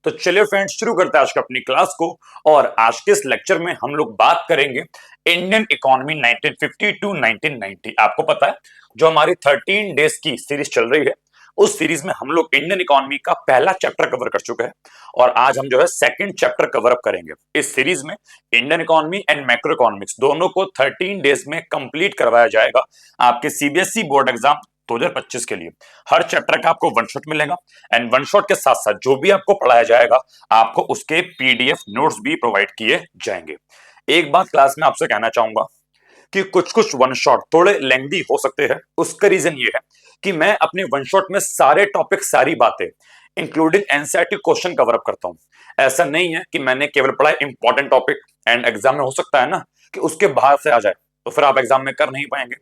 तो चलिए फ्रेंड्स, शुरू करते हैं आज का अपनी क्लास को। और आज के इस लेक्चर में हम लोग बात करेंगे इंडियन इकोनॉमी 1950 टू 1990। आपको पता है जो हमारी 13 डेज की सीरीज चल रही है, उस सीरीज में हम लोग इंडियन इकोनॉमी का पहला चैप्टर कवर कर चुके हैं और आज हम जो है सेकंड चैप्टर कवर अप करेंगे। इस सीरीज में Indian economy and macro economics दोनों को 13 डेज में कंप्लीट करवाया जाएगा आपके सीबीएसई बोर्ड एग्जाम 2025 के लिए। हर चैप्टर का आपको वन शॉट मिलेगा एंड वन शॉट के साथ साथ जो भी आपको पढ़ाया जाएगा आपको उसके पीडीएफ नोट्स भी प्रोवाइड किए जाएंगे। एक बात क्लास में आपसे कहना चाहूंगा कि कुछ कुछ वन शॉट थोड़े लेंथी हो सकते हैं। उसका रीजन ये है कि मैं अपने वन शॉट में सारे टॉपिक, सारी बातें including NCERT question cover up करता हूं। ऐसा नहीं है कि मैंने केवल पढ़ा इंपॉर्टेंट टॉपिक एंड एग्जाम में हो सकता है ना कि उसके बाहर से आ जाए तो फिर आप एग्जाम में कर नहीं पाएंगे।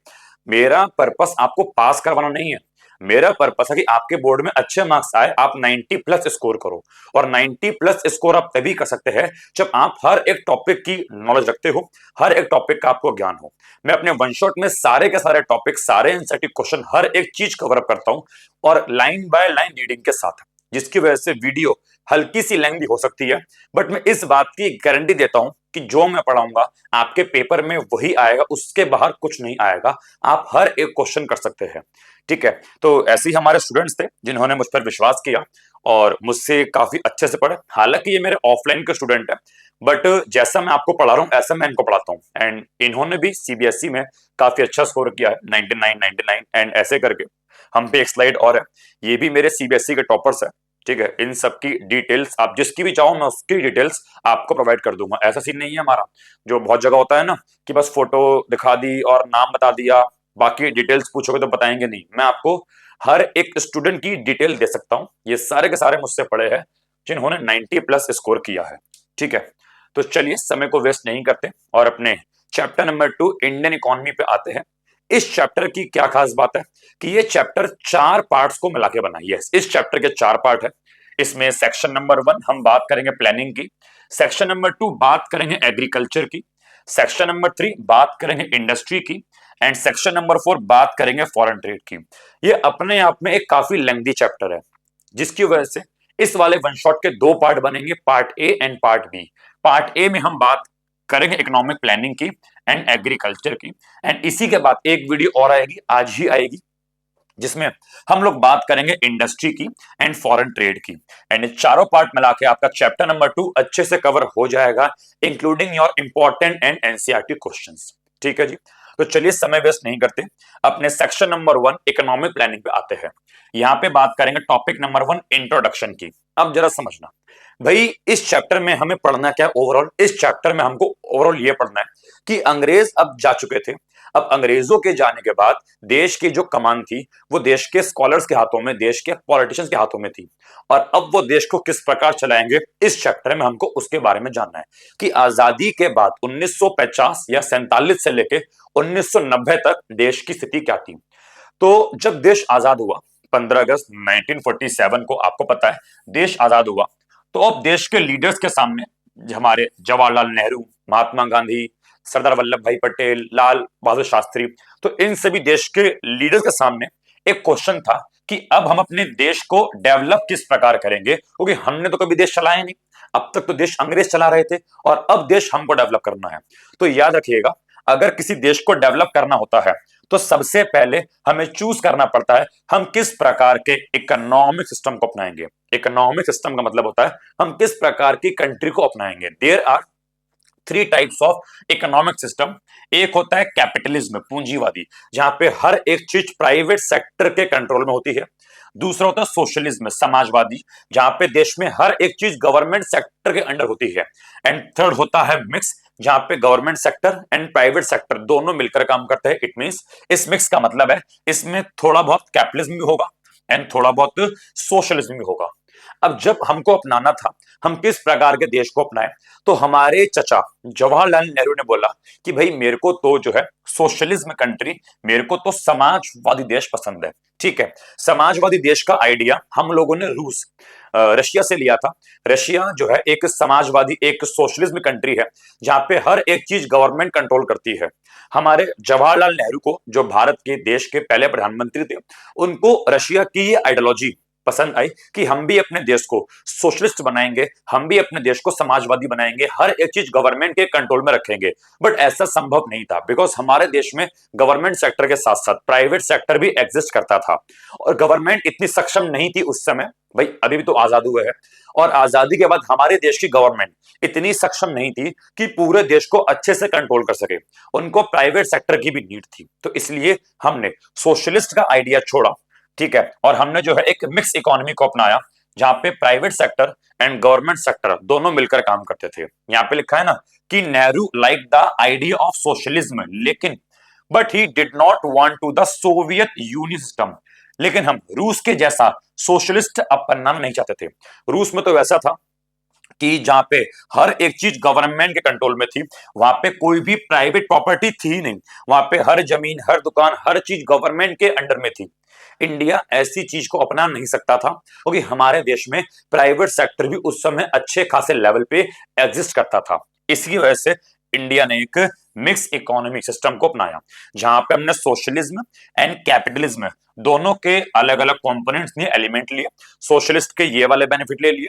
मेरा पर्पस आपको पास करवाना नहीं है, मेरा पर्पस है कि आपके बोर्ड में अच्छे मार्क्स आए, आप 90 प्लस स्कोर करो। और 90 प्लस स्कोर आप तभी कर सकते हैं जब आप हर एक टॉपिक की नॉलेज रखते हो, हर एक टॉपिक का आपको ज्ञान हो। मैं अपने वन शॉट में सारे के सारे टॉपिक, सारे एनसीईआरटी क्वेश्चन, हर एक चीज कवर अप करता हूं और लाइन बाय लाइन रीडिंग के साथ, जिसकी वजह से वीडियो हल्की सी लेंथी हो सकती है, बट मैं इस बात की गारंटी देता हूं कि जो मैं पढ़ाऊंगा आपके पेपर में वही आएगा, उसके बाहर कुछ नहीं आएगा। आप हर एक क्वेश्चन कर सकते हैं, ठीक है। तो ऐसे ही हमारे स्टूडेंट्स थे जिन्होंने मुझ पर विश्वास किया और मुझसे काफी अच्छे से पढ़े। हालांकि ये मेरे ऑफलाइन के स्टूडेंट है, बट जैसा मैं आपको पढ़ा रहा हूँ ऐसा मैं इनको पढ़ाता हूँ एंड इन्होंने भी सीबीएसई में काफी अच्छा स्कोर किया है, 99 99 एंड ऐसे करके। हम पे एक स्लाइड और है, ये भी मेरे सीबीएसई के टॉपर्स है, ठीक है। इन सबकी डिटेल्स आप जिसकी भी चाहो मैं उसकी डिटेल्स आपको प्रोवाइड कर दूंगा। ऐसा सीन नहीं है हमारा जो बहुत जगह होता है ना कि बस फोटो दिखा दी और नाम बता दिया, बाकी डिटेल्स पूछोगे तो बताएंगे नहीं। मैं आपको हर एक स्टूडेंट की डिटेल दे सकता हूं। ये सारे के सारे मुझसे पढ़े हैं जिन्होंने 90 प्लस स्कोर किया है, ठीक है। तो चलिए समय को वेस्ट नहीं करते और अपने चैप्टर नंबर 2 इंडियन इकोनॉमी पे आते हैं। इस चैप्टर की क्या खास बात है कि ये चैप्टर 4 पार्ट्स को मिला के बना है। इस चैप्टर के 4 पार्ट है। इसमें सेक्शन नंबर 1 हम बात करेंगे प्लानिंग की, सेक्शन नंबर 2 बात करेंगे एग्रीकल्चर की, सेक्शन नंबर 3 बात करेंगे इंडस्ट्री की एंड सेक्शन नंबर 4 बात करेंगे फॉरेन ट्रेड की। ये अपने आप में एक काफी लेंथी चैप्टर है, जिसकी वजह से इस वाले वन शॉट के दो पार्ट बनेंगे, part A and part B. Part A में हम बात करेंगे इकोनॉमिक प्लानिंग की एंड एग्रीकल्चर की एंड इसी के बाद एक वीडियो और आएगी, आज ही आएगी, जिसमें हम लोग बात करेंगे इंडस्ट्री की एंड फॉरेन ट्रेड की। एंड ये चारों पार्ट मिला के आपका चैप्टर नंबर 2 अच्छे से कवर हो जाएगा, including your important and NCERT questions, ठीक है जी। तो चलिए समय वेस्ट नहीं करते, अपने सेक्शन नंबर 1 इकोनॉमिक प्लानिंग पे आते हैं। यहाँ पे बात करेंगे टॉपिक नंबर 1 इंट्रोडक्शन की। अब जरा समझना भाई, इस चैप्टर में हमें पढ़ना क्या है ओवरऑल। इस चैप्टर में हमको ओवरऑल ये पढ़ना है कि अंग्रेज अब जा चुके थे। अब अंग्रेजों के जाने के बाद देश की जो कमान थी वो देश के स्कॉलर्स के हाथों में, देश के पॉलिटिशियंस के हाथों में थी। और अब वो देश को किस प्रकार चलाएंगे, इस चैप्टर में हमको उसके बारे में जानना है कि आजादी के बाद 1950 या 47 से लेके 1990 तक देश की स्थिति क्या थी। तो जब देश आजाद हुआ 15 अगस्त 1947 को, आपको पता है देश आजाद हुआ, तो अब देश के लीडर्स के सामने हमारे जवाहरलाल नेहरू, महात्मा गांधी, सरदार वल्लभ भाई पटेल, लाल बहादुर शास्त्री, तो इन सभी देश के लीडर्स के सामने एक क्वेश्चन था कि अब हम अपने देश को डेवलप किस प्रकार करेंगे, क्योंकि हमने तो कभी देश चलाया नहीं, अब तक तो देश अंग्रेज चला रहे थे और अब देश हमको डेवलप करना है। तो याद रखिएगा, अगर किसी देश को डेवलप करना होता है तो सबसे पहले हमें चूज करना पड़ता है हम किस प्रकार के इकोनॉमिक सिस्टम को अपनाएंगे। इकोनॉमिक सिस्टम का मतलब होता है हम किस प्रकार की कंट्री को अपनाएंगे। There are 3 types of economic system. एक होता है कैपिटलिज्म, पूंजीवादी, जहां पे हर एक चीज प्राइवेट सेक्टर के कंट्रोल में होती है। दूसरा होता है सोशलिज्म, समाजवादी, जहां पे देश में हर एक चीज गवर्नमेंट सेक्टर के अंडर होती है। एंड थर्ड होता है मिक्स, जहां पे government sector and private sector दोनों मिलकर काम करते हैं। इट मींस इस मिक्स का मतलब है इसमें थोड़ा बहुत कैपिटलिज्म भी होगा एंड थोड़ा बहुत सोशलिज्म भी होगा। अब जब हमको अपनाना था हम किस प्रकार के देश को अपनाएं, तो हमारे चचा जवाहरलाल नेहरू ने बोला कि भाई मेरे को तो जो है सोशलिज्म कंट्री, मेरे को तो समाजवादी देश पसंद है, ठीक है। समाजवादी देश का आइडिया हम लोगों ने रूस, रशिया से लिया था। रशिया जो है एक समाजवादी, एक सोशलिज्म कंट्री है जहां पे हर एक चीज गवर्नमेंट कंट्रोल करती है। हमारे जवाहरलाल नेहरू को, जो भारत के देश के पहले प्रधानमंत्री थे, उनको रशिया की ये आइडियोलॉजी पसंद आई कि हम भी अपने देश को सोशलिस्ट बनाएंगे, हम भी अपने देश को समाजवादी बनाएंगे, हर एक चीज गवर्नमेंट के कंट्रोल में रखेंगे। बट ऐसा संभव नहीं था, बिकॉज हमारे देश में गवर्नमेंट सेक्टर के साथ साथ प्राइवेट सेक्टर भी एग्जिस्ट करता था, और गवर्नमेंट इतनी सक्षम नहीं थी उस समय। भाई अभी भी तो आजाद हुए हैं, और आजादी के बाद हमारे देश की गवर्नमेंट इतनी सक्षम नहीं थी कि पूरे देश को अच्छे से कंट्रोल कर सके, उनको प्राइवेट सेक्टर की भी नीड थी। तो इसलिए हमने सोशलिस्ट का आइडिया छोड़ा, ठीक है, और हमने जो है एक मिक्स इकोनॉमी को अपनाया, जहां पे private sector and government sector दोनों मिलकर काम करते थे। यहां पे लिखा है ना कि Nehru like the idea of socialism, लेकिन but he did not want to the Soviet Union system, लेकिन हम रूस के जैसा सोशलिस्ट अपनाना नहीं चाहते थे। रूस में तो वैसा था कि जहां पे हर एक चीज गवर्नमेंट के कंट्रोल में थी, वहां पे कोई भी प्राइवेट प्रॉपर्टी थी ही नहीं, वहां पे हर जमीन, हर दुकान, हर चीज गवर्नमेंट के अंडर में थी। इंडिया ऐसी चीज को अपना नहीं सकता था, क्योंकि हमारे देश में प्राइवेट सेक्टर भी उस समय अच्छे खासे लेवल पे एग्जिस्ट करता था। इसकी वजह से इंडिया ने एक मिक्स इकोनॉमिक सिस्टम को अपनाया, जहां पे हमने सोशलिज्म एंड कैपिटलिज्म दोनों के अलग अलग कंपोनेंट्स लिए, एलिमेंट लिए। सोशलिस्ट के ये वाले बेनिफिट ले लिए,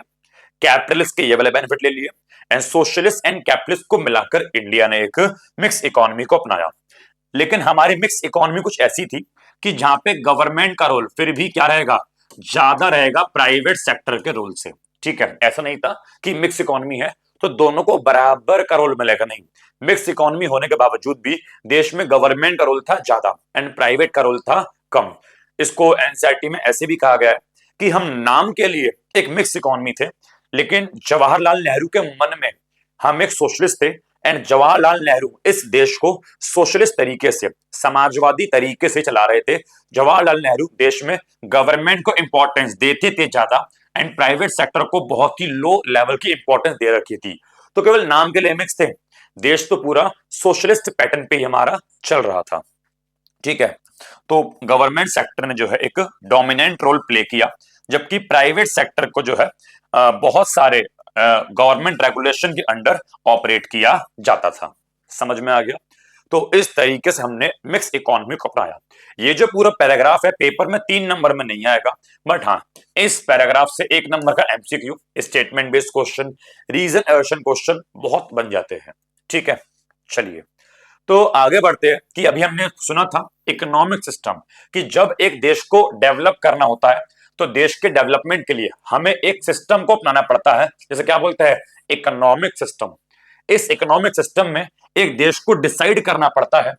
कैपिटलिस्ट के ये वाले बेनिफिट ले लिए, एंड सोशलिस्ट एंड कैपिटलिस्ट को मिलाकर इंडिया ने एक मिक्स इकोनॉमी को अपनाया। लेकिन हमारी मिक्स इकोनॉमी कुछ ऐसी थी कि जहां पे गवर्नमेंट का रोल फिर भी क्या रहेगा, ज्यादा रहेगा प्राइवेट सेक्टर के रोल से, ठीक है। ऐसा नहीं था कि मिक्स इकोनॉमी है तो दोनों को बराबर का रोल मिलेगा, नहीं। मिक्स इकोनॉमी होने के बावजूद भी देश में गवर्नमेंट का रोल था ज्यादा एंड प्राइवेट का रोल था कम। इसको एनसीईआरटी में ऐसे भी कहा गया है कि हम नाम के लिए एक मिक्स इकोनॉमी थे, लेकिन जवाहरलाल नेहरू के मन में हम एक सोशलिस्ट थे, एंड जवाहरलाल नेहरू इस देश को सोशलिस्ट तरीके से, समाजवादी तरीके से चला रहे थे। जवाहरलाल नेहरू देश में गवर्नमेंट को इंपॉर्टेंस देते थे ज्यादा, एंड प्राइवेट सेक्टर को बहुत ही लो लेवल की इंपॉर्टेंस दे रखी थी। तो केवल नाम के लिए मिक्स थे, देश तो पूरा सोशलिस्ट पैटर्न पे ही हमारा चल रहा था, ठीक है। तो गवर्नमेंट सेक्टर ने जो है एक डोमिनेंट रोल प्ले किया, जबकि प्राइवेट सेक्टर को जो है बहुत सारे गवर्नमेंट रेगुलेशन के अंडर ऑपरेट किया जाता था। समझ में आ गया? तो इस तरीके से हमने मिक्स इकोनॉमी को अपनाया। ये जो पूरा पैराग्राफ है पेपर में 3 नंबर में नहीं आएगा, बट हाँ इस पैराग्राफ से 1 नंबर का MCQ, statement based question, reason assertion question बहुत बन जाते हैं, ठीक है। चलिए तो आगे बढ़ते हैं कि अभी हमने सुना था इकोनॉमिक सिस्टम, कि जब एक देश को डेवलप करना होता है तो देश के डेवलपमेंट के लिए हमें एक सिस्टम को अपनाना पड़ता है, जैसे क्या बोलते हैं, इकोनॉमिक सिस्टम। इस इकोनॉमिक सिस्टम में एक देश को डिसाइड करना पड़ता है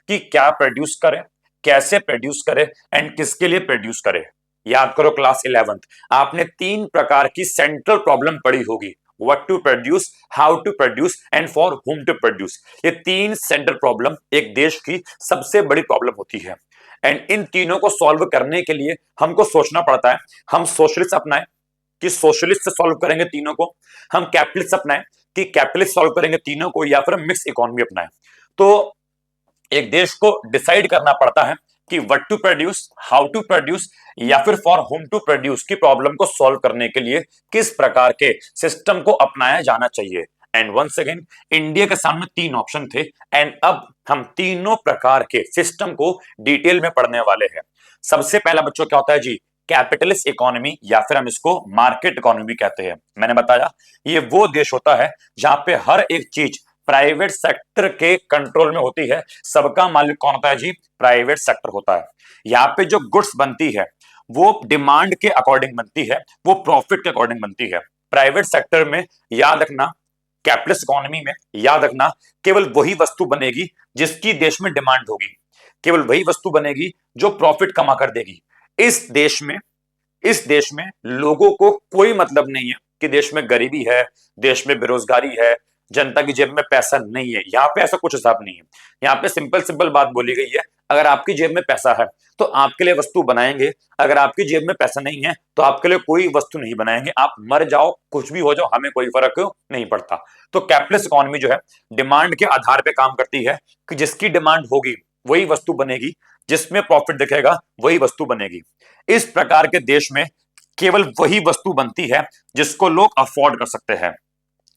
कि क्या प्रोड्यूस करे, कैसे प्रोड्यूस करे, एंड किसके लिए प्रोड्यूस करे। याद करो क्लास 11th, आपने 3 प्रकार की सेंट्रल प्रॉब्लम पढ़ी होगी, what to produce, how to produce, and for whom to produce. ये 3 सेंट्रल प्रॉब्लम एक देश की सबसे बड़ी प्रॉब्लम होती है, एंड इन तीनों को सॉल्व करने के लिए हमको सोचना पड़ता है, हम सोशलिस्ट अपनाएं कि सोशलिस्ट से सॉल्व करेंगे तीनों को, हम कैपिटलिस्ट अपनाएं कि कैपिटलिस्ट सॉल्व करेंगे तीनों को, या फिर मिक्स इकोनॉमी अपनाएं। तो एक देश को डिसाइड करना पड़ता है कि what to produce, how to produce, या फिर फॉर होम टू प्रोड्यूस की प्रॉब्लम को सॉल्व करने के लिए किस प्रकार के सिस्टम को अपनाया जाना चाहिए। एंड वंस अगेन इंडिया के सामने 3 ऑप्शन थे, एंड अब हम तीनों प्रकार के सिस्टम को डिटेल में पढ़ने वाले हैं। सबसे पहला बच्चों क्या होता है जी, कैपिटलिस्ट इकोनॉमी, या फिर हम इसको मार्केट इकोनॉमी कहते हैं। मैंने बताया ये वो देश होता है जहां पे हर एक चीज प्राइवेट सेक्टर के कंट्रोल में होती है। सबका मालिक कौन होता है जी, प्राइवेट सेक्टर होता है। यहाँ पे जो गुड्स बनती है वो डिमांड के अकॉर्डिंग बनती है, वो प्रॉफिट के अकॉर्डिंग बनती है। प्राइवेट सेक्टर में याद रखना, कैपिटलिस्ट इकोनॉमी में याद रखना, केवल वही वस्तु बनेगी जिसकी देश में डिमांड होगी, केवल वही वस्तु बनेगी जो प्रॉफिट कमा कर देगी। इस देश में लोगों को कोई मतलब नहीं है कि देश में गरीबी है, देश में बेरोजगारी है, जनता की जेब में पैसा नहीं है। यहाँ पे ऐसा कुछ हिसाब नहीं है। यहाँ पे सिंपल सिंपल बात बोली गई है, अगर आपकी जेब में पैसा है तो आपके लिए वस्तु बनाएंगे, अगर आपकी जेब में पैसा नहीं है तो आपके लिए कोई वस्तु नहीं बनाएंगे। आप मर जाओ, कुछ भी हो जाओ, हमें कोई फर्क नहीं पड़ता। तो कैपिटलिस्ट इकोनॉमी जो है डिमांड के आधार पर काम करती है कि जिसकी डिमांड होगी वही वस्तु बनेगी, जिसमें प्रॉफिट दिखेगा वही वस्तु बनेगी। इस प्रकार के देश में केवल वही वस्तु बनती है जिसको लोग अफोर्ड कर सकते हैं।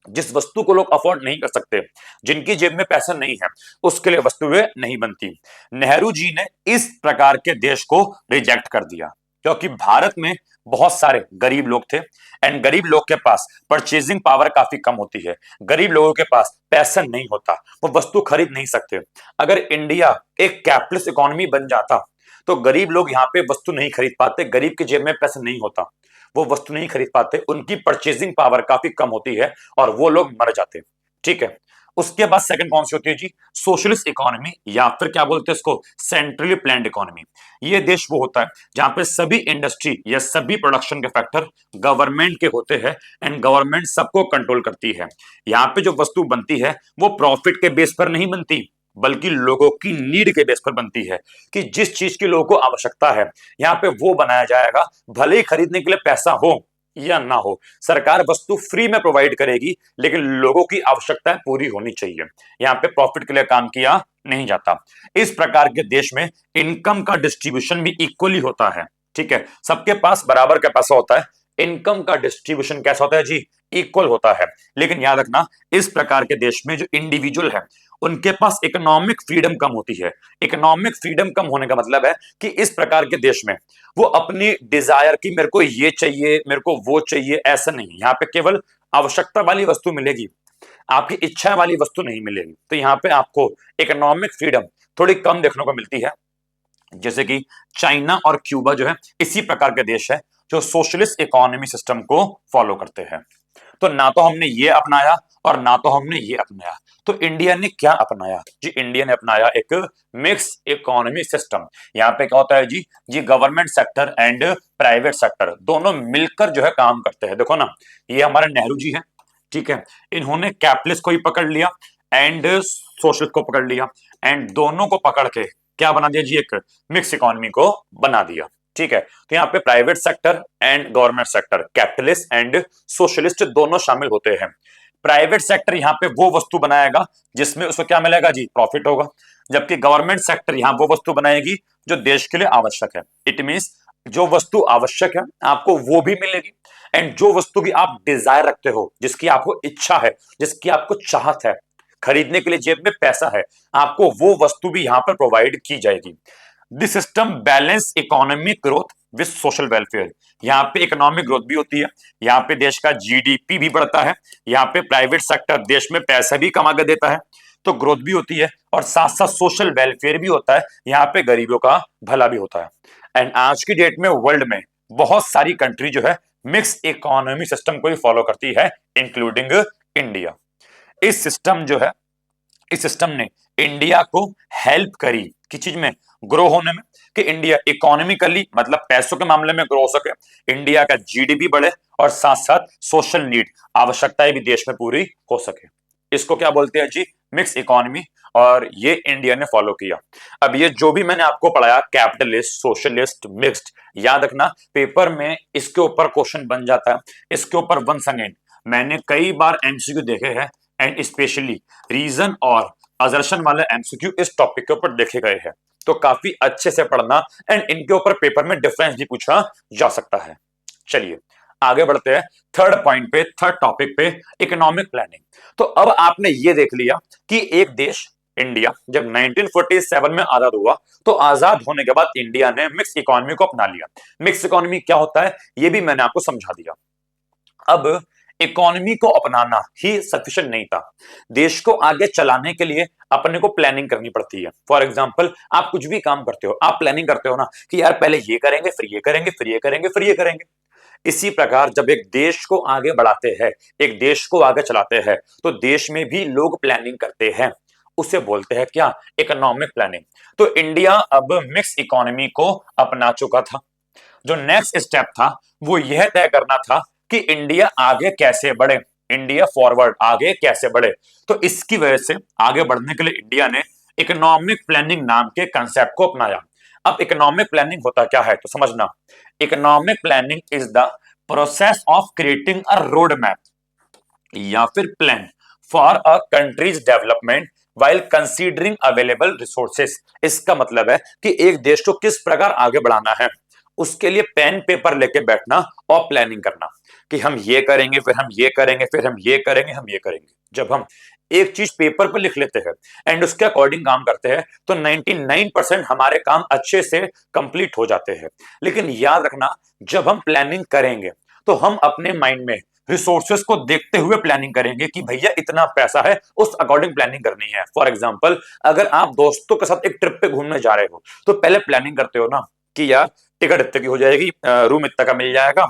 जिस वस्तु को लोग अफोर्ड नहीं कर सकते, जिनकी जेब में पैसा नहीं है, उसके लिए वस्तुएं नहीं बनती। नेहरू जी ने इस प्रकार के देश को रिजेक्ट कर दिया। क्योंकि भारत में बहुत सारे गरीब लोग थे एंड गरीब लोग के पास परचेजिंग पावर काफी कम होती है, गरीब लोगों के पास पैसा नहीं होता, वो वस्तु खरीद नहीं सकते। अगर इंडिया एक कैपिटलिस्ट इकोनॉमी बन जाता तो गरीब लोग यहाँ पे वस्तु नहीं खरीद पाते, गरीब के जेब में पैसा नहीं होता, वो वस्तु नहीं खरीद पाते, उनकी परचेजिंग पावर काफी कम होती है और वो लोग मर जाते। ठीक है, उसके बाद सेकंड कौन सी होती है जी? सोशलिस्ट इकोनॉमी, या फिर क्या बोलते हैं इसको, सेंट्रली प्लान्ड इकोनॉमी। ये देश वो होता है जहां पे सभी इंडस्ट्री या सभी प्रोडक्शन के फैक्टर गवर्नमेंट के होते हैं एंड गवर्नमेंट सबको कंट्रोल करती है। यहाँ पे जो वस्तु बनती है वो प्रॉफिट के बेस पर नहीं बनती, बल्कि लोगों की नीड के बेस पर बनती है, कि जिस चीज की लोगों को आवश्यकता है यहाँ पे वो बनाया जाएगा, भले ही खरीदने के लिए पैसा हो या ना हो। सरकार वस्तु फ्री में प्रोवाइड करेगी, लेकिन लोगों की आवश्यकताएं पूरी होनी चाहिए। यहाँ पे प्रॉफिट के लिए काम किया नहीं जाता। इस प्रकार के देश में इनकम का डिस्ट्रीब्यूशन भी इक्वली होता है। ठीक है, सबके पास बराबर का पैसा होता है, इनकम का डिस्ट्रीब्यूशन कैसा होता है जी? इक्वल होता है। लेकिन याद रखना, इस प्रकार के देश में जो इंडिविजुअल है उनके पास इकोनॉमिक फ्रीडम कम होती है। इकोनॉमिक फ्रीडम कम होने का मतलब है कि इस प्रकार के देश में वो अपनी डिजायर की, मेरे को ये चाहिए, मेरे को वो चाहिए, ऐसा नहीं। यहाँ पे केवल आवश्यकता वाली वस्तु मिलेगी, आपकी इच्छा वाली वस्तु नहीं मिलेगी। तो यहाँ पे आपको इकोनॉमिक फ्रीडम थोड़ी कम देखने को मिलती है। जैसे कि चाइना और क्यूबा जो है इसी प्रकार के देश है जो सोशलिस्ट इकोनॉमी सिस्टम को फॉलो करते हैं। तो ना तो हमने ये अपनाया और ना तो हमने ये अपनाया, तो इंडिया ने क्या अपनाया जी? इंडिया ने अपनाया एक मिक्स इकोनॉमी सिस्टम। यहाँ पे क्या होता है जी? Government sector and private sector दोनों मिलकर जो है काम करते हैं। देखो ना, ये हमारे नेहरू जी हैं, ठीक है, इन्होंने कैपिटलिस्ट को ही पकड़ लिया एंड सोशलिस्ट को पकड़ लिया एंड दोनों को पकड़ के क्या बना दिया जी? एक मिक्स इकोनॉमी को बना दिया। ठीक है, तो यहाँ पे private sector and government sector, capitalist and socialist दोनों शामिल होते हैं। प्राइवेट सेक्टर यहाँ पे वो वस्तु बनाएगा जिसमें उसको क्या मिलेगा जी? प्रॉफिट होगा। जबकि गवर्नमेंट सेक्टर यहाँ वो वस्तु बनाएगी जो देश के लिए आवश्यक है। इट मींस जो वस्तु आवश्यक है आपको वो भी मिलेगी एंड जो वस्तु की आप डिजायर रखते हो, जिसकी आपको इच्छा है, जिसकी आपको चाहत है, खरीदने के लिए जेब में पैसा है, आपको वो वस्तु भी यहाँ पर प्रोवाइड की जाएगी। This system balance economic growth with social welfare. यहाँ पे इकोनॉमिक ग्रोथ भी होती है, यहाँ पे देश का जीडीपी भी बढ़ता है, यहाँ पे प्राइवेट सेक्टर देश में पैसा भी कमा कर देता है, तो ग्रोथ भी होती है और साथ साथ सोशल वेलफेयर भी होता है, यहाँ पे गरीबों का भला भी होता है। एंड आज की डेट में वर्ल्ड में बहुत सारी कंट्री जो है मिक्स इकोनॉमी सिस्टम को ही फॉलो करती है, इंक्लूडिंग इंडिया। इस सिस्टम जो है, इस सिस्टम ने इंडिया को हेल्प करी किस चीज में? ग्रो होने में, कि इंडिया इकोनॉमिकली मतलब पैसों के मामले में ग्रो हो सके, इंडिया का जीडीपी बढ़े और साथ साथ सोशल नीड, आवश्यकताएं भी देश में पूरी हो सके। इसको क्या बोलते हैं जी? मिक्स इकोनॉमी, और ये इंडिया ने फॉलो किया। अब ये जो भी मैंने आपको पढ़ाया, कैपिटलिस्ट, सोशलिस्ट, मिक्स्ड, याद रखना पेपर में इसके ऊपर क्वेश्चन बन जाता है। इसके ऊपर वंस अगेन मैंने कई बार एमसीक्यू देखे हैं एंड स्पेशली रीजन और असर्शन वाले एमसीक्यू इस टॉपिक के ऊपर देखे गए हैं, तो काफी अच्छे से पढ़ना एंड इनके ऊपर पेपर में डिफरेंस भी पूछा जा सकता है। चलिए आगे बढ़ते हैं थर्ड पॉइंट पे, थर्ड टॉपिक पे, इकोनॉमिक प्लानिंग। तो अब आपने ये देख लिया कि एक देश इंडिया जब 1947 में आजाद हुआ, तो आजाद होने के बाद इंडिया ने मिक्स इकोनॉमी को अपना लिया। मिक्स इकोनॉमी क्या होता है ये भी मैंने आपको समझा दिया। अब इकोनॉमी को अपनाना ही सफिशिएंट नहीं था, देश को आगे चलाने के लिए अपने को प्लानिंग करनी पड़ती है। फॉर एग्जांपल आप कुछ भी काम करते हो, आप प्लानिंग करते हो ना कि यार पहले ये करेंगे, फिर ये करेंगे, फिर ये करेंगे, फिर ये करेंगे। इसी प्रकार जब एक देश को आगे बढ़ाते हैं, एक देश को आगे चलाते हैं, तो देश में भी लोग प्लानिंग करते हैं, उसे बोलते हैं क्या? Economic planning. तो इंडिया अब मिक्स इकोनॉमी को अपना चुका था। जो नेक्स्ट स्टेप था वो यह तय करना था कि इंडिया आगे कैसे बढ़े, इंडिया फॉरवर्ड आगे कैसे बढ़े। तो इसकी वजह से आगे बढ़ने के लिए इंडिया ने इकोनॉमिक प्लानिंग नाम के कंसेप्ट को अपनाया। अब इकोनॉमिक प्लानिंग होता क्या है तो समझना, economic planning is the process of creating a road map या फिर plan for a countries development while considering available resources. इसका मतलब है कि एक देश को किस प्रकार आगे बढ़ाना है, उसके लिए पेन पेपर लेके बैठना और प्लानिंग करना कि हम ये करेंगे, फिर हम ये करेंगे, फिर हम ये करेंगे, हम ये करेंगे। जब हम एक चीज पेपर पर लिख लेते हैं एंड उसके अकॉर्डिंग काम करते हैं तो 99% हमारे काम अच्छे से कंप्लीट हो जाते हैं। लेकिन याद रखना, जब हम प्लानिंग करेंगे तो हम अपने माइंड में रिसोर्सेस को देखते हुए प्लानिंग करेंगे कि भैया इतना पैसा है, उस अकॉर्डिंग प्लानिंग करनी है। फॉर एग्जांपल, अगर आप दोस्तों के साथ एक ट्रिप पे घूमने जा रहे हो तो पहले प्लानिंग करते हो ना कि यार टिकट इतने की हो जाएगी, रूम इतने का मिल जाएगा,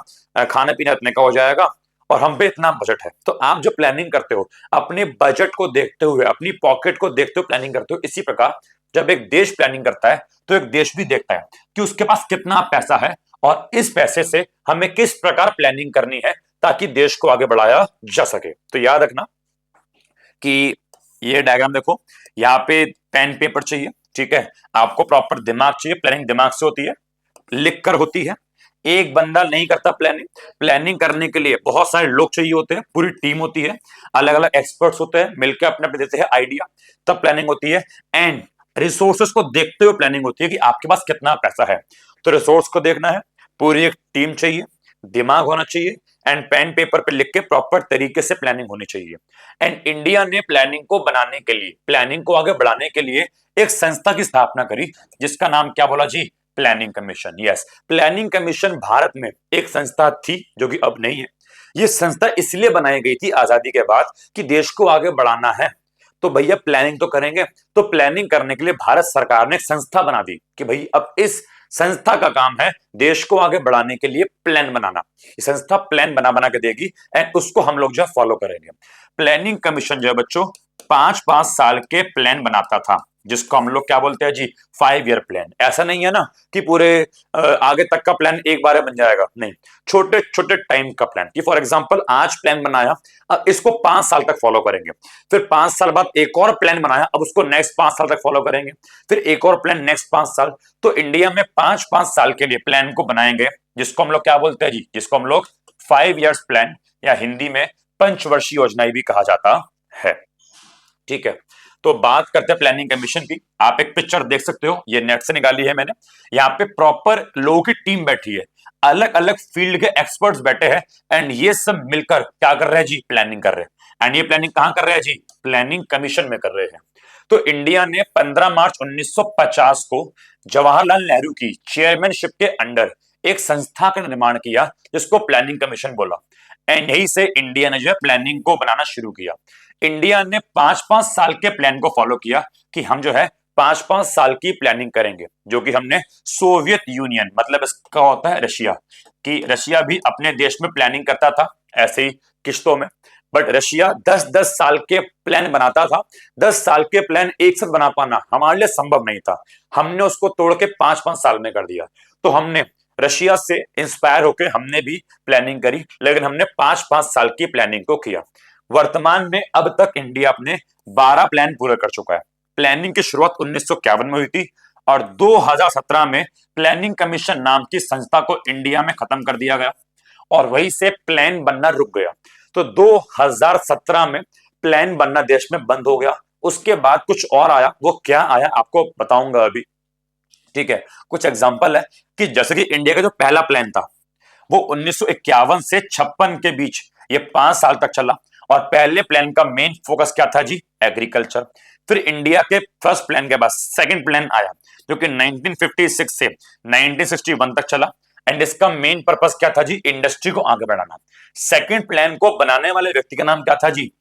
खाना पीना इतने का हो जाएगा और हम पे इतना बजट है। तो आप जो प्लानिंग करते हो अपने बजट को देखते हुए, अपनी पॉकेट को देखते हुए प्लानिंग करते हो। इसी प्रकार जब एक देश प्लानिंग करता है तो एक देश भी देखता है कि उसके पास कितना पैसा है और इस पैसे से हमें किस प्रकार प्लानिंग करनी है ताकि देश को आगे बढ़ाया जा सके। तो याद रखना कि ये डायग्राम देखो, यहाँ पे पेन पेपर चाहिए, ठीक है, आपको प्रॉपर दिमाग चाहिए। प्लानिंग दिमाग से होती है, लिख कर होती है। एक बंदा नहीं करता प्लानिंग, प्लानिंग करने के लिए बहुत सारे लोग चाहिए होते हैं, पूरी टीम होती है, अलग अलग एक्सपर्ट्स होते हैं, मिलकर अपने अपने देते हैं आइडिया, तब प्लानिंग होती है। एंड रिसोर्सेस को देखते हुए प्लानिंग होती है कि आपके पास कितना पैसा है। तो रिसोर्स को देखना है, पूरी एक टीम चाहिए, दिमाग होना चाहिए एंड पेन पेपर पे लिख के प्रॉपर तरीके से प्लानिंग होनी चाहिए। एंड इंडिया ने प्लानिंग को बनाने के लिए, प्लानिंग को आगे बढ़ाने के लिए एक संस्था की स्थापना करी जिसका नाम क्या बोला जी? Planning commission. Yes, planning commission Bharat में एक संस्था थी जो कि अब नहीं है। ये संस्था इसलिए बनाई गई थी आजादी के बाद कि देश को आगे बढ़ाना है तो भैया प्लानिंग तो करेंगे। तो प्लानिंग करने के लिए भारत सरकार ने एक संस्था बना दी कि भाई अब इस संस्था का काम है देश को आगे बढ़ाने के लिए प्लान बनाना। ये संस्था प्लान बना बना के देगी एंड उसको हम लोग जो है फॉलो करेंगे। प्लानिंग कमीशन जो है बच्चों 5-5 साल के प्लान बनाता था जिसको हम लोग क्या बोलते हैं जी? 5 ईयर प्लान। ऐसा नहीं है ना कि पूरे आगे तक का प्लान एक बार में बन जाएगा, नहीं, छोटे छोटे टाइम का प्लान। कि फॉर एग्जांपल आज प्लान बनाया, अब इसको 5 साल तक फॉलो करेंगे, फिर 5 साल बाद एक और प्लान बनाया, अब उसको नेक्स्ट 5 साल तक फॉलो करेंगे, फिर एक और प्लान नेक्स्ट 5 साल। तो इंडिया में 5-5 साल के लिए प्लान को बनाएंगे जिसको हम लोग क्या बोलते हैं जी? जिसको हम लोग 5 ईयर्स प्लान या हिंदी में पंचवर्षीय योजना भी कहा जाता है। ठीक है, तो बात करते हैं प्लानिंग कमीशन की। आप एक पिक्चर देख सकते हो, ये नेट से निकाली है मैंने। यहाँ पे प्रॉपर लोगों की टीम बैठी है, अलग अलग फील्ड के एक्सपर्ट्स बैठे हैं एंड ये सब मिलकर क्या कर रहे हैं जी? प्लानिंग कर रहे हैं। एंड ये प्लानिंग कहां कर रहे हैं जी? प्लानिंग कमीशन में कर रहे हैं। तो इंडिया ने 15 मार्च 1950 को जवाहरलाल नेहरू की चेयरमैनशिप के अंडर एक संस्था का निर्माण किया जिसको प्लानिंग कमीशन बोला। एंड यही से इंडिया ने जो है प्लानिंग को बनाना शुरू किया। इंडिया ने 5-5 साल के प्लान को फॉलो किया कि हम जो है 5-5 साल की प्लानिंग करेंगे, जो कि हमने सोवियत यूनियन, मतलब इसका होता है रशिया, कि रशिया भी अपने देश में प्लानिंग करता था ऐसे ही किश्तों में। बट रशिया 10-10 साल के प्लान बनाता था। 10 साल के प्लान एक साथ बना पाना हमारे लिए संभव नहीं था। हमने उसको तोड़ के 5-5 साल में कर दिया। तो हमने रशिया से इंस्पायर होकर हमने भी प्लानिंग करी, लेकिन हमने 5-5 साल की प्लानिंग को किया। वर्तमान में अब तक इंडिया अपने 12 प्लान पूरे कर चुका है। प्लानिंग की शुरुआत 1951 में हुई थी और 2017 में प्लानिंग कमीशन नाम की संस्था को इंडिया में खत्म कर दिया गया और वहीं से प्लान बनना रुक गया। तो 2017 में प्लान बनना देश में बंद हो गया। उसके बाद कुछ और आया, वो क्या आया आपको बताऊंगा अभी। ठीक है, कुछ एग्जांपल है कि जैसे कि इंडिया का जो पहला प्लान था वो 1951 से 56 के बीच ये 5 साल तक चला और पहले प्लान का मेन फोकस क्या था जी? एग्रीकल्चर। फिर इंडिया के फर्स्ट प्लान के बाद सेकंड प्लान आया जो कि 1956 से 1961 तक चला एंड इसका मेन पर्पस क्या था जी? इंडस्ट्री को आगे बढ़ाना। सेकंड प्लान को बनाने वाले व्यक्ति का नाम क्या था जी?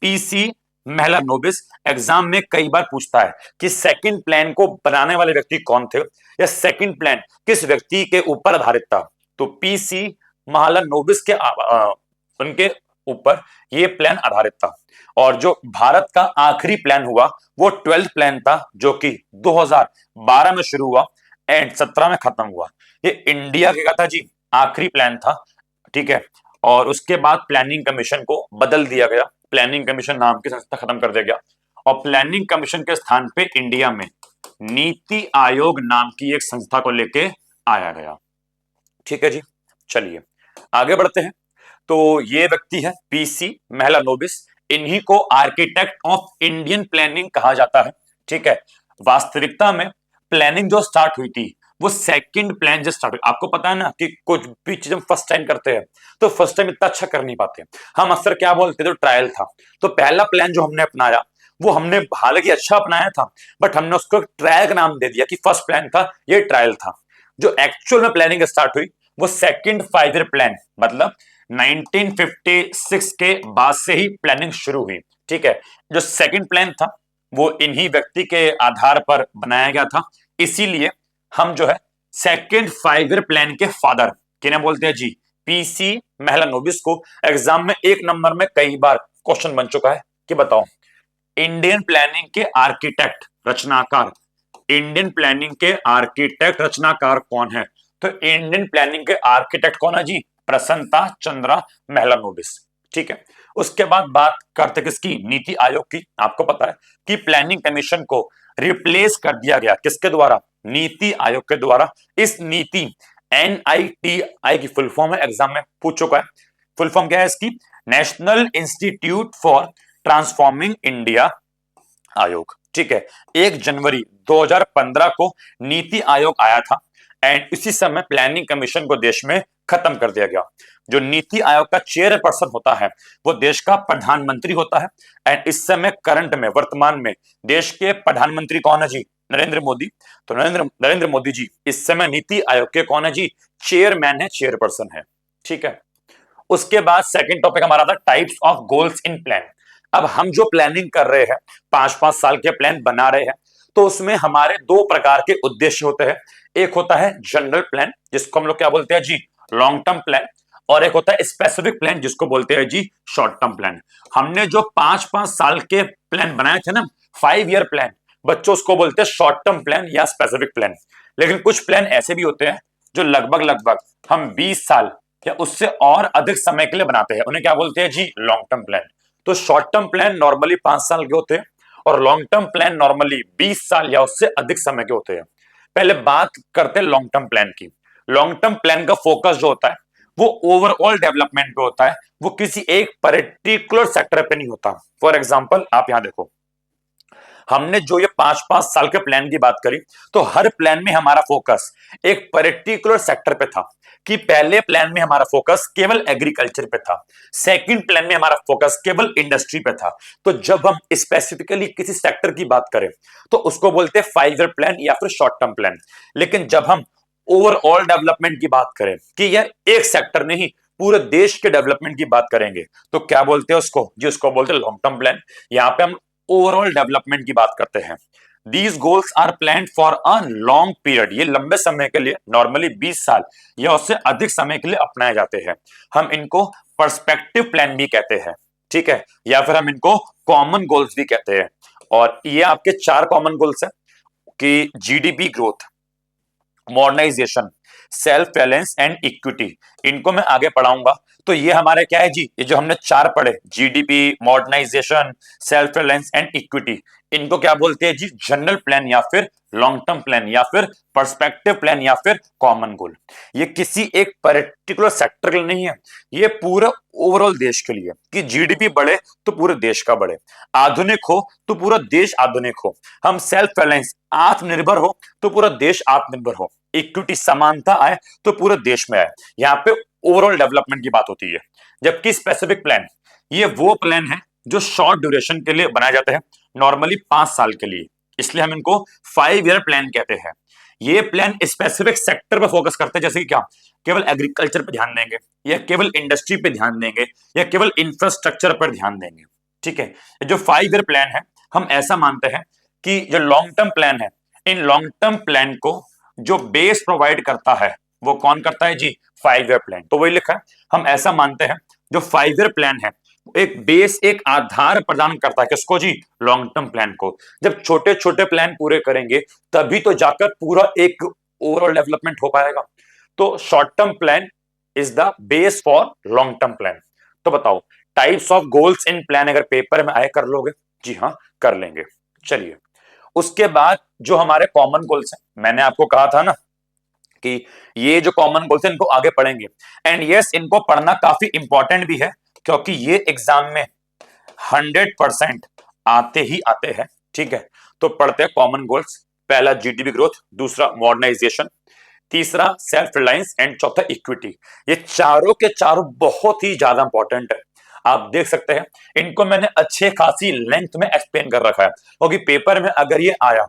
पीसी मेहलानोबिस। एग्जाम में कई बार पूछता है कि सेकंड प्लान को बनाने वाले व्यक्ति कौन थे या सेकंड प्लान किस व्यक्ति के ऊपर आधारित था। तो पीसी महालनोबिस के उनके ऊपर ये प्लान आधारित था। और जो भारत का आखिरी प्लान हुआ वो 12th प्लान था जो कि 2012 में शुरू हुआ एंड 17 में खत्म हुआ। ये इंडिया के का था जी? आखिरी प्लान था। ठीक है, और उसके बाद प्लानिंग कमीशन को बदल दिया गया, प्लानिंग कमीशन नाम की संस्था खत्म कर दिया गया और प्लानिंग कमीशन के स्थान पे इंडिया में नीति आयोग नाम की एक संस्था को लेके आया गया। ठीक है जी, चलिए आगे बढ़ते हैं। तो ये व्यक्ति है पीसी मेहलानोबिस, इन्हीं को आर्किटेक्ट ऑफ इंडियन प्लानिंग कहा जाता है। ठीक है, वास्तविकता में प्लानिंग जो स्टार्ट हुई थी वो सेकंड प्लान जो स्टार्ट हुई। आपको पता है ना कि कुछ भी चीज हम फर्स्ट टाइम करते हैं तो फर्स्ट टाइम इतना अच्छा कर नहीं पाते, हम अक्सर क्या बोलते हैं, तो ट्रायल था। तो पहला प्लान जो हमने अपनाया वो हमने हालांकि अच्छा अपनाया था, बट हमने उसको ट्रायल का नाम दे दिया कि फर्स्ट प्लान था, ये ट्रायल था। जो एक्चुअल में प्लानिंग स्टार्ट हुई वो सेकंड 5 ईयर प्लान, मतलब 1956 के बाद से ही प्लानिंग शुरू हुई। ठीक है, जो सेकंड प्लान था वो इन्हीं व्यक्ति के आधार पर बनाया गया था, इसीलिए हम जो है सेकंड 5 ईयर प्लान के फादर किन्हें बोलते हैं जी, पीसी महलानोबिस को एग्जाम में 1 नंबर में कई बार क्वेश्चन बन चुका है कि बताओ इंडियन प्लानिंग के आर्किटेक्ट रचनाकार, इंडियन प्लानिंग के आर्किटेक्ट रचनाकार कौन है? तो इंडियन प्लानिंग के आर्किटेक्ट कौन है जी? प्रसन्नता चंद्रा महलानोबिस। ठीक है, उसके बाद बात करते किसकी? नीति आयोग की। आपको पता है कि प्लानिंग कमीशन को रिप्लेस कर दिया गया किसके द्वारा? नीति आयोग के द्वारा। इस नीति NITI की फुल फॉर्म है, एग्जाम में पूछ चुका है। फुल फॉर्म क्या है इसकी? National institute for transforming India आयोग। ठीक है, 1 जनवरी 2015 को नीति आयोग आया था एंड इसी समय प्लानिंग कमीशन को देश में खत्म कर दिया गया। जो नीति आयोग का चेयरपर्सन होता है वो देश का प्रधानमंत्री होता है एंड इस समय करंट में वर्तमान में देश के प्रधानमंत्री कौन है जी? नरेंद्र मोदी। तो नरेंद्र मोदी जी इस समय नीति आयोग के कौन है जी? चेयरमैन है, चेयरपर्सन है। ठीक है, उसके बाद सेकंड टॉपिक हमारा था types of goals in plan. अब हम जो प्लानिंग कर रहे हैं, 5-5 साल के प्लान बना रहे हैं, तो उसमें हमारे 2 प्रकार के उद्देश्य होते हैं। एक होता है जनरल प्लान जिसको हम लोग क्या बोलते हैं जी? Long term plan. और एक होता है स्पेसिफिक प्लान जिसको बोलते हैं जी शॉर्ट टर्म प्लान। हमने जो 5-5 साल के प्लान बनाए थे ना, 5 ईयर प्लान, बच्चों उसको बोलते हैं शॉर्ट टर्म प्लान या स्पेसिफिक प्लान। लेकिन कुछ प्लान ऐसे भी होते हैं जो लगभग लगभग हम 20 साल या उससे और अधिक समय के लिए बनाते हैं, उन्हें क्या बोलते हैं जी? Long term plan. तो शॉर्ट टर्म प्लान नॉर्मली 5 साल के होते हैं और लॉन्ग टर्म प्लान नॉर्मली 20 साल या उससे अधिक समय के होते हैं। पहले बात करते हैं लॉन्ग टर्म प्लान की। लॉन्ग टर्म प्लान का फोकस जो होता है वो ओवरऑल डेवलपमेंट पे होता है, वो किसी एक पर्टिकुलर सेक्टर पे नहीं होता। फॉर एग्जाम्पल आप यहां देखो, हमने जो ये 5-5 साल के प्लान की बात करी, तो हर प्लान में हमारा फोकस एक पर्टिकुलर सेक्टर पे था। कि पहले प्लान में हमारा फोकस केवल एग्रीकल्चर पे था, सेकंड प्लान में हमारा फोकस केवल इंडस्ट्री पे था। तो जब हम स्पेसिफिकली किसी सेक्टर की बात करें तो उसको बोलते हैं 5 ईयर प्लान या फिर शॉर्ट टर्म प्लान। लेकिन जब हम ओवरऑल डेवलपमेंट की बात करें कि यार एक सेक्टर नहीं पूरे देश के डेवलपमेंट की बात करेंगे, तो क्या बोलते हैं उसको जी? उसको बोलते हैं लॉन्ग टर्म प्लान। यहां पे हम ओवरऑल डेवलपमेंट की बात करते हैं। These goals are plan for a long period, ये लंबे समय के लिए नॉर्मली 20 साल या उससे अधिक समय के लिए अपनाए जाते हैं। हम इनको पर्सपेक्टिव प्लान भी कहते हैं। ठीक है, या फिर हम इनको कॉमन गोल्स भी कहते हैं। और ये आपके 4 कॉमन गोल्स हैं कि GDP growth, modernisation, self reliance and equity. इनको मैं आगे पढ़ाऊंगा। तो ये हमारे क्या है जी? ये जो हमने 4 पढ़े, GDP, modernisation, self reliance and equity, इनको क्या बोलते हैं जी? जनरल प्लान या फिर लॉन्ग टर्म प्लान या फिर पर्सपेक्टिव प्लान या फिर कॉमन गोल। ये किसी एक पर्टिकुलर सेक्टर के लिए नहीं है, ये पूरा ओवरऑल देश के लिए। कि जीडीपी बढ़े तो पूरे देश का बढ़े, आधुनिक हो तो पूरा देश आधुनिक हो, हम सेल्फ रिलायंस आत्मनिर्भर हो तो पूरा देश आत्मनिर्भर हो, इक्विटी समानता आए तो पूरे देश में आए। यहाँ पे ओवरऑल डेवलपमेंट की बात होती है। जबकि स्पेसिफिक प्लान, ये वो प्लान है जो शॉर्ट ड्यूरेशन के लिए बनाए जाते हैं, नॉर्मली 5 साल के लिए, इसलिए हम इनको 5 ईयर प्लान कहते हैं। ये प्लान स्पेसिफिक सेक्टर पर फोकस करते हैं, जैसे कि क्या? केवल एग्रीकल्चर पर ध्यान देंगे, या केवल इंडस्ट्री पे ध्यान देंगे, या केवल इंफ्रास्ट्रक्चर पर ध्यान देंगे। ठीक है, जो 5 ईयर प्लान है, हम ऐसा मानते हैं कि जो लॉन्ग टर्म प्लान है, इन लॉन्ग टर्म प्लान को जो बेस प्रोवाइड करता है वो कौन करता है जी? 5 ईयर प्लान। तो वही लिखा है, हम ऐसा मानते हैं जो 5 ईयर प्लान है एक बेस, एक आधार प्रदान करता है किसको जी? लॉन्ग टर्म प्लान को। जब छोटे छोटे प्लान पूरे करेंगे तभी तो जाकर पूरा एक ओवरऑल डेवलपमेंट हो पाएगा। तो short term plan is the base for long term plan. तो बताओ types of goals in plan अगर पेपर में आए कर लोगे? जी हाँ, कर लेंगे। चलिए, उसके बाद जो हमारे कॉमन गोल्स हैं, मैंने आपको कहा था ना कि ये जो कॉमन गोल्स हैं इनको आगे पढ़ेंगे। एंड यस, इनको पढ़ना काफी इंपॉर्टेंट भी है क्योंकि ये एग्जाम में 100% आते ही आते हैं। ठीक है, तो पढ़ते हैं कॉमन गोल्स। पहला जीडीपी ग्रोथ, दूसरा मॉडर्नाइजेशन, तीसरा सेल्फ रिलायंस एंड चौथा इक्विटी। ये चारों के चारों बहुत ही ज्यादा इंपॉर्टेंट है। आप देख सकते हैं इनको मैंने अच्छे खासी लेंथ में एक्सप्लेन कर रखा है, क्योंकि पेपर में अगर ये आया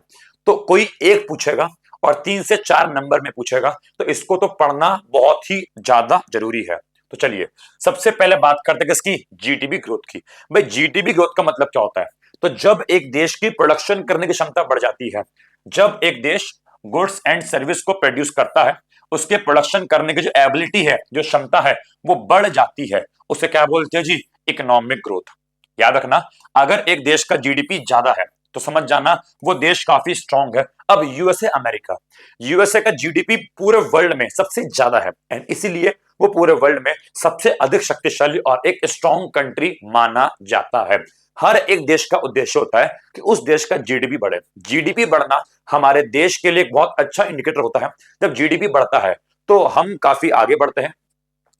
तो कोई एक पूछेगा और 3 से 4 नंबर में पूछेगा, तो इसको तो पढ़ना बहुत ही ज्यादा जरूरी है। तो चलिए सबसे पहले बात करते हैं किसकी, जीडीपी ग्रोथ की। भाई जीडीपी ग्रोथ का मतलब क्या होता है? तो जब एक देश की प्रोडक्शन करने की क्षमता बढ़ जाती है, जब एक देश गुड्स एंड सर्विस को प्रोड्यूस करता है, उसके प्रोडक्शन करने की जो एबिलिटी है, जो क्षमता है, वो बढ़ जाती है, उसे क्या बोलते हैं जी, इकोनॉमिक ग्रोथ। याद रखना, अगर एक देश का जीडीपी ज्यादा है तो समझ जाना वो देश काफी स्ट्रांग है। अब यूएसए अमेरिका, यूएसए का जीडीपी पूरे वर्ल्ड में सबसे ज्यादा है एंड इसीलिए वो पूरे वर्ल्ड में सबसे अधिक शक्तिशाली और एक स्ट्रांग कंट्री माना जाता है। हर एक देश का उद्देश्य होता है कि उस देश का जीडीपी बढ़े। जीडीपी बढ़ना हमारे देश के लिए एक बहुत अच्छा इंडिकेटर होता है। जब जीडीपी बढ़ता है तो हम काफी आगे बढ़ते हैं।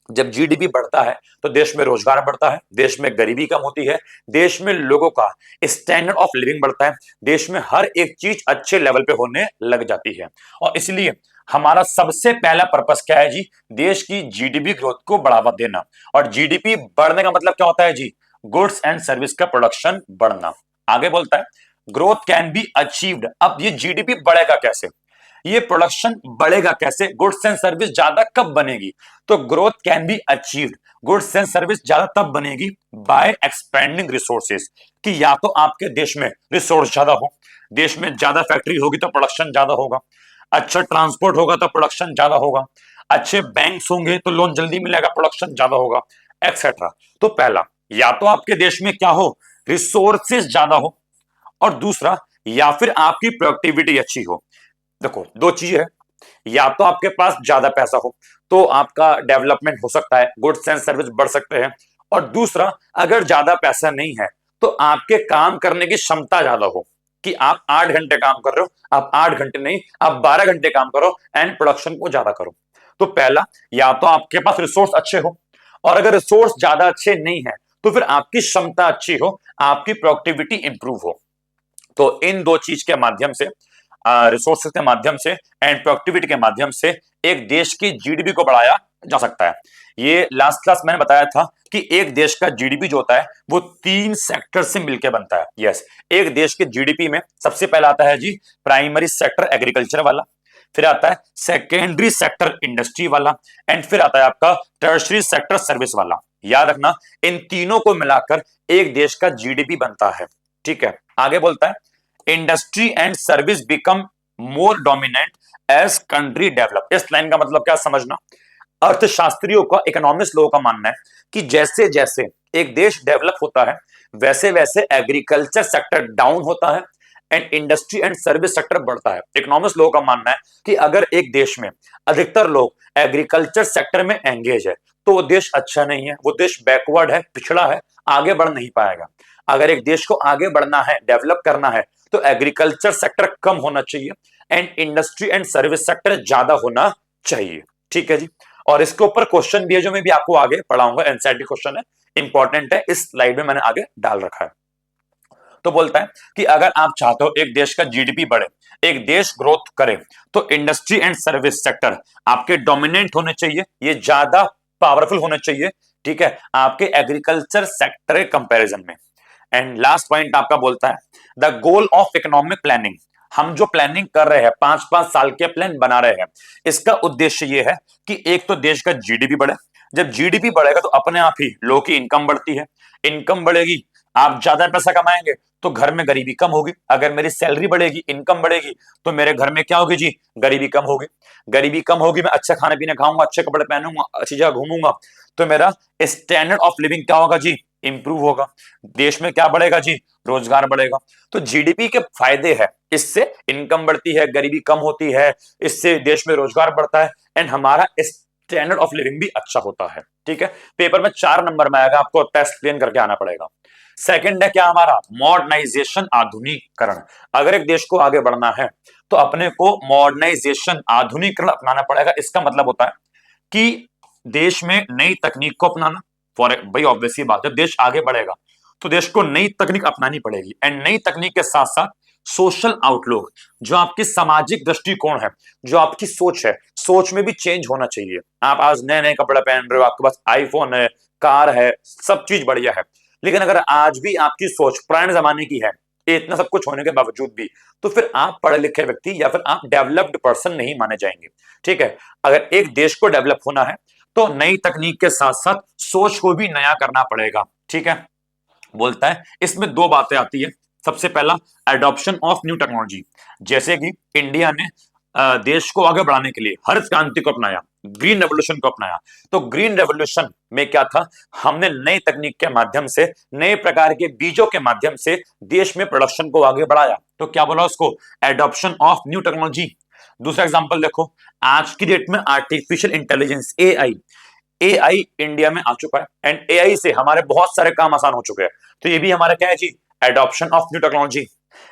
जब जीडीपी बढ़ता है तो देश में रोजगार बढ़ता है, देश में गरीबी कम होती है, देश में लोगों का स्टैंडर्ड ऑफ लिविंग बढ़ता है, देश में हर एक चीज अच्छे लेवल पे होने लग जाती है। और इसलिए हमारा सबसे पहला पर्पस क्या है जी, देश की जीडीपी ग्रोथ को बढ़ावा देना। और जीडीपी बढ़ने का मतलब क्या होता है जी, गुड्स एंड सर्विस का प्रोडक्शन बढ़ना। आगे बोलता है ग्रोथ कैन बी अचीव्ड। अब ये जीडीपी बढ़ेगा कैसे, ये प्रोडक्शन बढ़ेगा कैसे, गुड्स एंड सर्विस ज्यादा कब बनेगी? तो growth can be achieved, goods and service ज्यादा तब बनेगी बाय एक्सपेंडिंग रिसोर्सेज, कि या तो आपके देश में रिसोर्स ज्यादा हो, देश में ज्यादा फैक्ट्री होगी तो प्रोडक्शन ज्यादा होगा, अच्छा ट्रांसपोर्ट होगा तो प्रोडक्शन ज्यादा होगा, अच्छे बैंक्स होंगे तो लोन जल्दी मिलेगा, प्रोडक्शन ज्यादा होगा, एक्सेट्रा। तो पहला, या तो आपके देश में क्या हो, रिसोर्सेज ज्यादा हो, और दूसरा या फिर आपकी प्रोडक्टिविटी अच्छी हो। देखो दो चीज है, या तो आपके पास ज्यादा पैसा हो तो आपका डेवलपमेंट हो सकता है, गुड्स एंड सर्विस बढ़ सकते हैं, और दूसरा अगर ज्यादा पैसा नहीं है तो आपके काम करने की क्षमता ज्यादा हो, कि आप 8 घंटे काम कर रहे हो, आप 8 घंटे नहीं, आप 12 घंटे काम करो एंड प्रोडक्शन को ज्यादा करो। तो पहला, या तो आपके पास रिसोर्स अच्छे हो, और अगर रिसोर्स ज्यादा अच्छे नहीं है तो फिर आपकी क्षमता अच्छी हो, आपकी प्रोडक्टिविटी इंप्रूव हो। तो इन दो चीज के माध्यम से, रिसोर्सेज के माध्यम से एंड प्रोडक्टिविटी के माध्यम से एक देश की जीडीपी को बढ़ाया जा सकता है। ये लास्ट क्लास मैंने बताया था कि एक देश का जीडीपी जो होता है वो 3 सेक्टर से मिलकर बनता है। यस, एक देश के जीडीपी में सबसे पहला आता है जी प्राइमरी सेक्टर एग्रीकल्चर वाला, फिर आता है सेकेंडरी सेक्टर इंडस्ट्री वाला, एंड फिर आता है आपका टर्शरी सेक्टर सर्विस वाला। याद रखना, इन तीनों को मिलाकर एक देश का जीडीपी बनता है। ठीक है, आगे बोलता है industry and service become more dominant as country develop. इस लाइन का मतलब क्या समझना, अर्थशास्त्रियों का, इकोनॉमिस्ट लोगों का मानना है कि जैसे जैसे एक देश डेवलप होता है वैसे वैसे एग्रीकल्चर सेक्टर डाउन होता है and industry and service sector बढ़ता है। इकोनॉमिस्ट लोगों का मानना है कि अगर एक देश में अधिकतर लोग एग्रीकल्चर सेक्टर में एंगेज है तो वो देश अच्छा नहीं है, वो देश बैकवर्ड है, पिछड़ा है, आगे बढ़ नहीं पाएगा। अगर एक देश को आगे बढ़ना है, डेवलप करना है, तो एग्रीकल्चर सेक्टर कम होना चाहिए and industry and service sector ज्यादा होना चाहिए। ठीक है जी, और इसके ऊपर क्वेश्चन भी है जो मैं भी आपको आगे पढ़ाऊंगा, एनसीईआरटी क्वेश्चन है, इंपॉर्टेंट है, इस स्लाइड में मैंने आगे डाल रखा है। तो बोलता है कि अगर आप चाहते हो एक देश का जीडीपी बढ़े, एक देश ग्रोथ करे, तो इंडस्ट्री एंड सर्विस सेक्टर आपके डोमिनेंट होने चाहिए, ये ज्यादा पावरफुल होने चाहिए, ठीक है, आपके एग्रीकल्चर सेक्टर के कंपैरिजन में। एंड लास्ट पॉइंट आपका बोलता है the goal of economic planning. हम जो प्लानिंग कर रहे हैं, 5-5 साल के प्लान बना रहे हैं, इसका उद्देश्य यह है कि एक तो देश का जीडीपी बढ़े, जब जीडीपी बढ़ेगा तो अपने आप ही लोगों की इनकम बढ़ती है, इनकम बढ़ेगी, आप ज्यादा पैसा कमाएंगे तो घर में गरीबी कम होगी, अगर मेरी सैलरी बढ़ेगी, इनकम बढ़ेगी, तो मेरे घर में क्या होगी जी, गरीबी कम होगी, गरीबी कम होगी, मैं अच्छा खाने पीने खाऊंगा, अच्छे कपड़े पहनूंगा, अच्छी जगह घूमूंगा, तो मेरा स्टैंडर्ड ऑफ लिविंग क्या होगा जी, इंप्रूव होगा, देश में क्या बढ़ेगा जी, रोजगार बढ़ेगा। तो जीडीपी के फायदे हैं, इससे इनकम बढ़ती है, गरीबी कम होती है, इससे देश में रोजगार बढ़ता है एंड हमारा स्टैंडर्ड ऑफ लिविंग भी अच्छा होता है। ठीक है, पेपर में 4 नंबर में आएगा, आपको एक्सप्लेन करके आना पड़ेगा। सेकंड है क्या हमारा, मॉडर्नाइजेशन, आधुनिकीकरण। अगर एक देश को आगे बढ़ना है तो अपने को मॉडर्नाइजेशन, आधुनिकीकरण अपनाना पड़ेगा। इसका मतलब होता है कि देश में नई तकनीक को अपनाना। फॉर भाई ऑब्वियस ही बात है, देश आगे बढ़ेगा तो देश को नई तकनीक अपनानी पड़ेगी एंड नई तकनीक के साथ साथ सोशल आउटलुक, जो आपकी सामाजिक दृष्टिकोण है, जो आपकी सोच है, सोच में भी चेंज होना चाहिए। आप आज नए नए कपड़े पहन रहे हो, आपके पास आईफोन है, कार है, सब चीज बढ़िया है, लेकिन अगर आज भी आपकी सोच पुराने जमाने की है, इतना सब कुछ होने के बावजूद भी, तो फिर आप पढ़े लिखे व्यक्ति या फिर आप डेवलप्ड पर्सन नहीं माने जाएंगे। ठीक है, अगर एक देश को डेवलप होना है तो नई तकनीक के साथ साथ सोच को भी नया करना पड़ेगा। ठीक है, बोलता है इसमें दो बातें आती है। सबसे पहला, एडॉप्शन ऑफ न्यू टेक्नोलॉजी, जैसे कि इंडिया ने देश को आगे बढ़ाने के लिए हरित क्रांति को अपनाया, ग्रीन रेवोल्यूशन को अपनाया। तो ग्रीन रेवोल्यूशन में क्या था, हमने नई तकनीक के माध्यम से, नए प्रकार के बीजों के माध्यम से देश में प्रोडक्शन को आगे बढ़ाया। तो क्या बोला उसको, एडॉप्शन ऑफ न्यू टेक्नोलॉजी। दूसरा एग्जांपल देखो, आज की डेट में artificial intelligence, AI, AI India में आ चुका है एंड एआई से हमारे बहुत सारे काम आसान हो चुके हैं। तो ये भी हमारा क्या है जी, एडॉप्शन ऑफ न्यू टेक्नोलॉजी।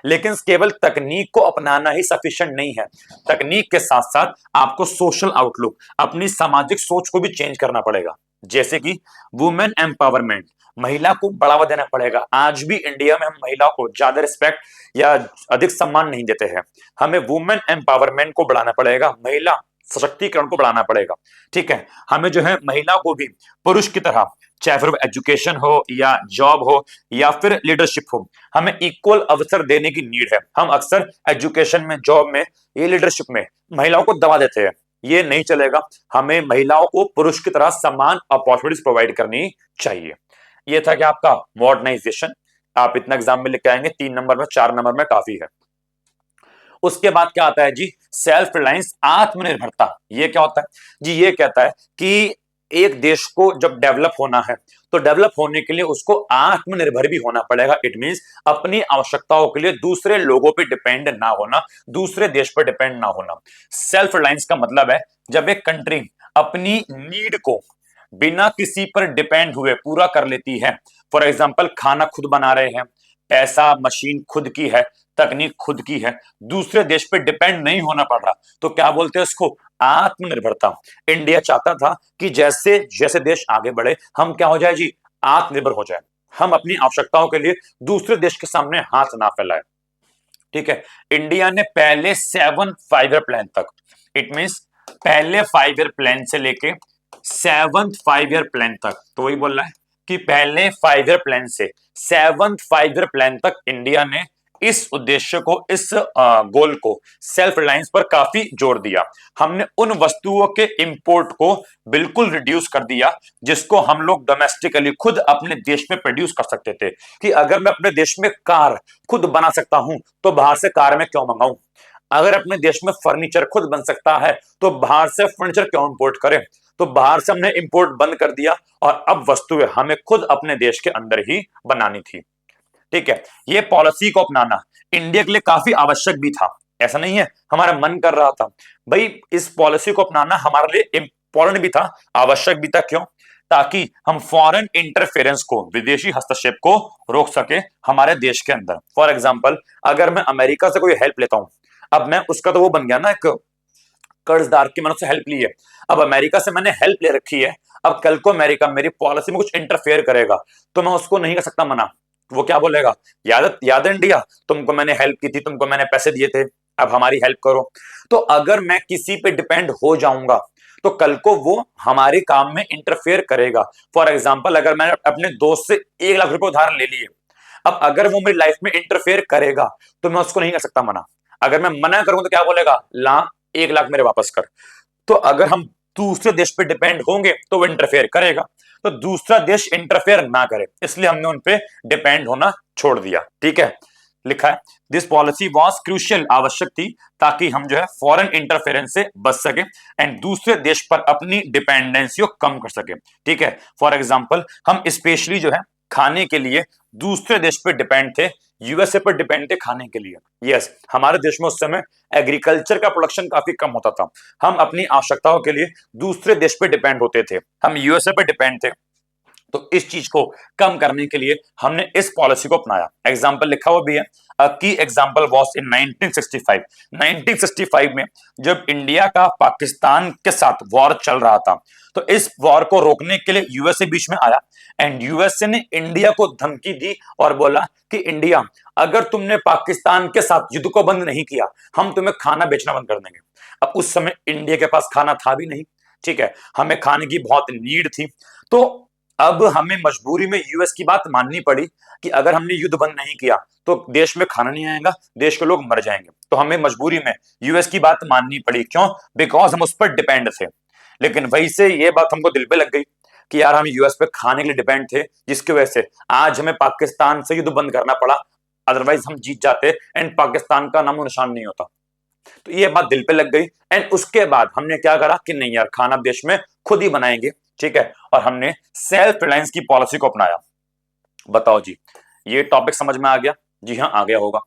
लेकिन केवल तकनीक को अपनाना ही सफिशिएंट नहीं है, तकनीक के साथ साथ आपको सोशल आउटलुक, अपनी सामाजिक सोच को भी चेंज करना पड़ेगा। जैसे कि वुमेन एम्पावरमेंट, महिला को बढ़ावा देना पड़ेगा। आज भी इंडिया में हम महिला को ज्यादा रिस्पेक्ट या अधिक सम्मान नहीं देते हैं। हमें वुमेन एम्पावरमेंट को बढ़ाना पड़ेगा, महिला सशक्तिकरण को बढ़ाना पड़ेगा। ठीक है, हमें जो है महिला को भी पुरुष की तरह, चाहे फिर एजुकेशन हो या जॉब हो या फिर लीडरशिप हो, हमें इक्वल अवसर देने की नीड है। हम अक्सर एजुकेशन में, जॉब में, ये लीडरशिप में महिलाओं को दबा देते हैं, ये नहीं चलेगा। हमें महिलाओं को पुरुष की तरह समान अपॉर्चुनिटीज प्रोवाइड करनी चाहिए। ये था कि आपका मॉडर्नाइजेशन, आप इतना एग्जाम में लिख आएंगे, 3 नंबर में, 4 नंबर में काफी है। उसके बाद क्या आता है जी, सेल्फ रिलायंस, आत्मनिर्भरता। ये क्या होता है जी, ये कहता है कि एक देश को जब डेवलप होना है तो डेवलप होने के लिए उसको आत्मनिर्भर भी होना पड़ेगा। इट मींस अपनी आवश्यकताओं के लिए दूसरे लोगों पे डिपेंड ना होना, दूसरे देश पर डिपेंड ना होना। सेल्फ रिलायंस का मतलब है जब एक कंट्री अपनी नीड को बिना किसी पर डिपेंड हुए पूरा कर लेती है। फॉर एग्जाम्पल, खाना खुद बना रहे हैं, पैसा मशीन खुद की है, तकनीक खुद की है, दूसरे देश पे डिपेंड नहीं होना पड़ रहा, तो क्या बोलते हैं इसको, आत्मनिर्भरता। इंडिया चाहता था कि जैसे जैसे देश आगे बढ़े, हम क्या हो जाए जी, आत्मनिर्भर हो जाए, हम अपनी आवश्यकताओं के लिए दूसरे देश के सामने हाथ ना फैलाए। ठीक है, इंडिया ने पहले 7 5 ईयर प्लान तक, इट मींस पहले 5 ईयर प्लान से लेके 7th 5 ईयर प्लान तक, तो वही बोल रहा है कि पहले 5 ईयर प्लान से 7th 5 ईयर प्लान तक इंडिया ने इस उद्देश्य को, इस गोल को, सेल्फ रिलायंस पर काफी जोर दिया। हमने उन वस्तुओं के इंपोर्ट को बिल्कुल रिड्यूस कर दिया जिसको हम लोग डोमेस्टिकली खुद अपने देश में प्रोड्यूस कर सकते थे। कि अगर मैं अपने देश में कार खुद बना सकता हूं तो बाहर से कार में क्यों मंगाऊं, अगर अपने देश में फर्नीचर खुद बन सकता है तो बाहर से फर्नीचर क्यों इंपोर्ट करें। तो बाहर से हमने इंपोर्ट बंद कर दिया और अब वस्तुएं हमें खुद अपने देश के अंदर ही बनानी थी। ठीक है, ये पॉलिसी को अपनाना इंडिया के लिए काफी आवश्यक भी था, ऐसा नहीं है हमारा मन कर रहा था। भाई, इस पॉलिसी को अपनाना हमारे लिए इंपॉर्टेंट भी था, आवश्यक भी था। क्यों, ताकि हम फॉरेन इंटरफेरेंस को, विदेशी हस्तक्षेप को रोक सके हमारे देश के अंदर। फॉर एग्जाम्पल, अगर मैं अमेरिका से कोई हेल्प लेता हूं, अब मैं उसका तो वो बन गया ना, एक कर्जदार की, मैंने उससे हेल्प ली है। अब अमेरिका से मैंने हेल्प ले रखी है, अब कल को अमेरिका मेरी पॉलिसी में कुछ इंटरफेयर करेगा तो मैं उसको नहीं कर सकता मना। वो क्या बोलेगा, याद याद है इंडिया, तुमको मैंने हेल्प की थी, तुमको मैंने पैसे दिए थे, अब हमारी हेल्प करो। तो अगर मैं किसी पे डिपेंड हो जाऊंगा तो कल को वो हमारे काम में इंटरफेयर करेगा। फॉर एग्जाम्पल, अगर मैंने अपने दोस्त से 1 लाख रुपए उधार ले लिए, अब अगर वो मेरी लाइफ में इंटरफेयर करेगा तो मैं उसको नहीं कर सकता मना। अगर मैं मना करूं तो क्या बोलेगा, ला 1 लाख मेरे वापस कर। तो अगर हम दूसरे देश पे डिपेंड होंगे तो वो इंटरफेयर करेगा, तो दूसरा देश इंटरफेयर ना करे, इसलिए हमने उन पे डिपेंड होना छोड़ दिया। ठीक है, लिखा है दिस पॉलिसी वॉज क्रूशियल, आवश्यक थी ताकि हम जो है फॉरेन इंटरफेरेंस से बच सके एंड दूसरे देश पर अपनी डिपेंडेंसी को कम कर सके। ठीक है, फॉर एग्जाम्पल, हम स्पेशली जो है खाने के लिए दूसरे देश पे डिपेंड थे, यूएसए पर डिपेंड थे खाने के लिए। यस, हमारे देश में उस समय एग्रीकल्चर का प्रोडक्शन काफी कम होता था, हम अपनी आवश्यकताओं के लिए दूसरे देश पे डिपेंड होते थे, हम यूएसए पर डिपेंड थे। तो इस चीज को कम करने के लिए हमने इस पॉलिसी को अपनाया। एग्जाम्पल लिखा हुआ भी है, की एग्जाम्पल वॉज इन 1965। 1965 में जब इंडिया का पाकिस्तान के साथ वॉर चल रहा था, तो इस वॉर को रोकने के लिए यूएसए बीच में आया एंड यूएसए ने इंडिया को धमकी दी और बोला कि इंडिया, अगर तुमने पाकिस्तान के साथ युद्ध को बंद नहीं किया, हम तुम्हें खाना बेचना बंद कर देंगे। अब उस समय इंडिया के पास खाना था भी नहीं, ठीक है, हमें खाने की बहुत नीड थी। तो अब हमें मजबूरी में यूएस की बात माननी पड़ी कि अगर हमने युद्ध बंद नहीं किया तो देश में खाना नहीं आएगा, देश के लोग मर जाएंगे। तो हमें मजबूरी में यूएस की बात माननी पड़ी। क्यों? बिकॉज हम उस पर डिपेंड थे। लेकिन वही से ये बात हमको दिल पे लग गई कि यार हम यूएस पे खाने के लिए डिपेंड थे, जिसकी वजह से आज हमें पाकिस्तान से युद्ध बंद करना पड़ा। अदरवाइज हम जीत जाते एंड पाकिस्तान का नामो निशान नहीं होता। तो ये बात दिल पे लग गई एंड उसके बाद हमने क्या करा कि नहीं यार, खाना देश में खुद ही बनाएंगे, ठीक है, और हमने सेल्फ रिलायंस की पॉलिसी को अपनाया। बताओ जी, ये टॉपिक समझ में आ गया? जी हाँ, आ गया होगा।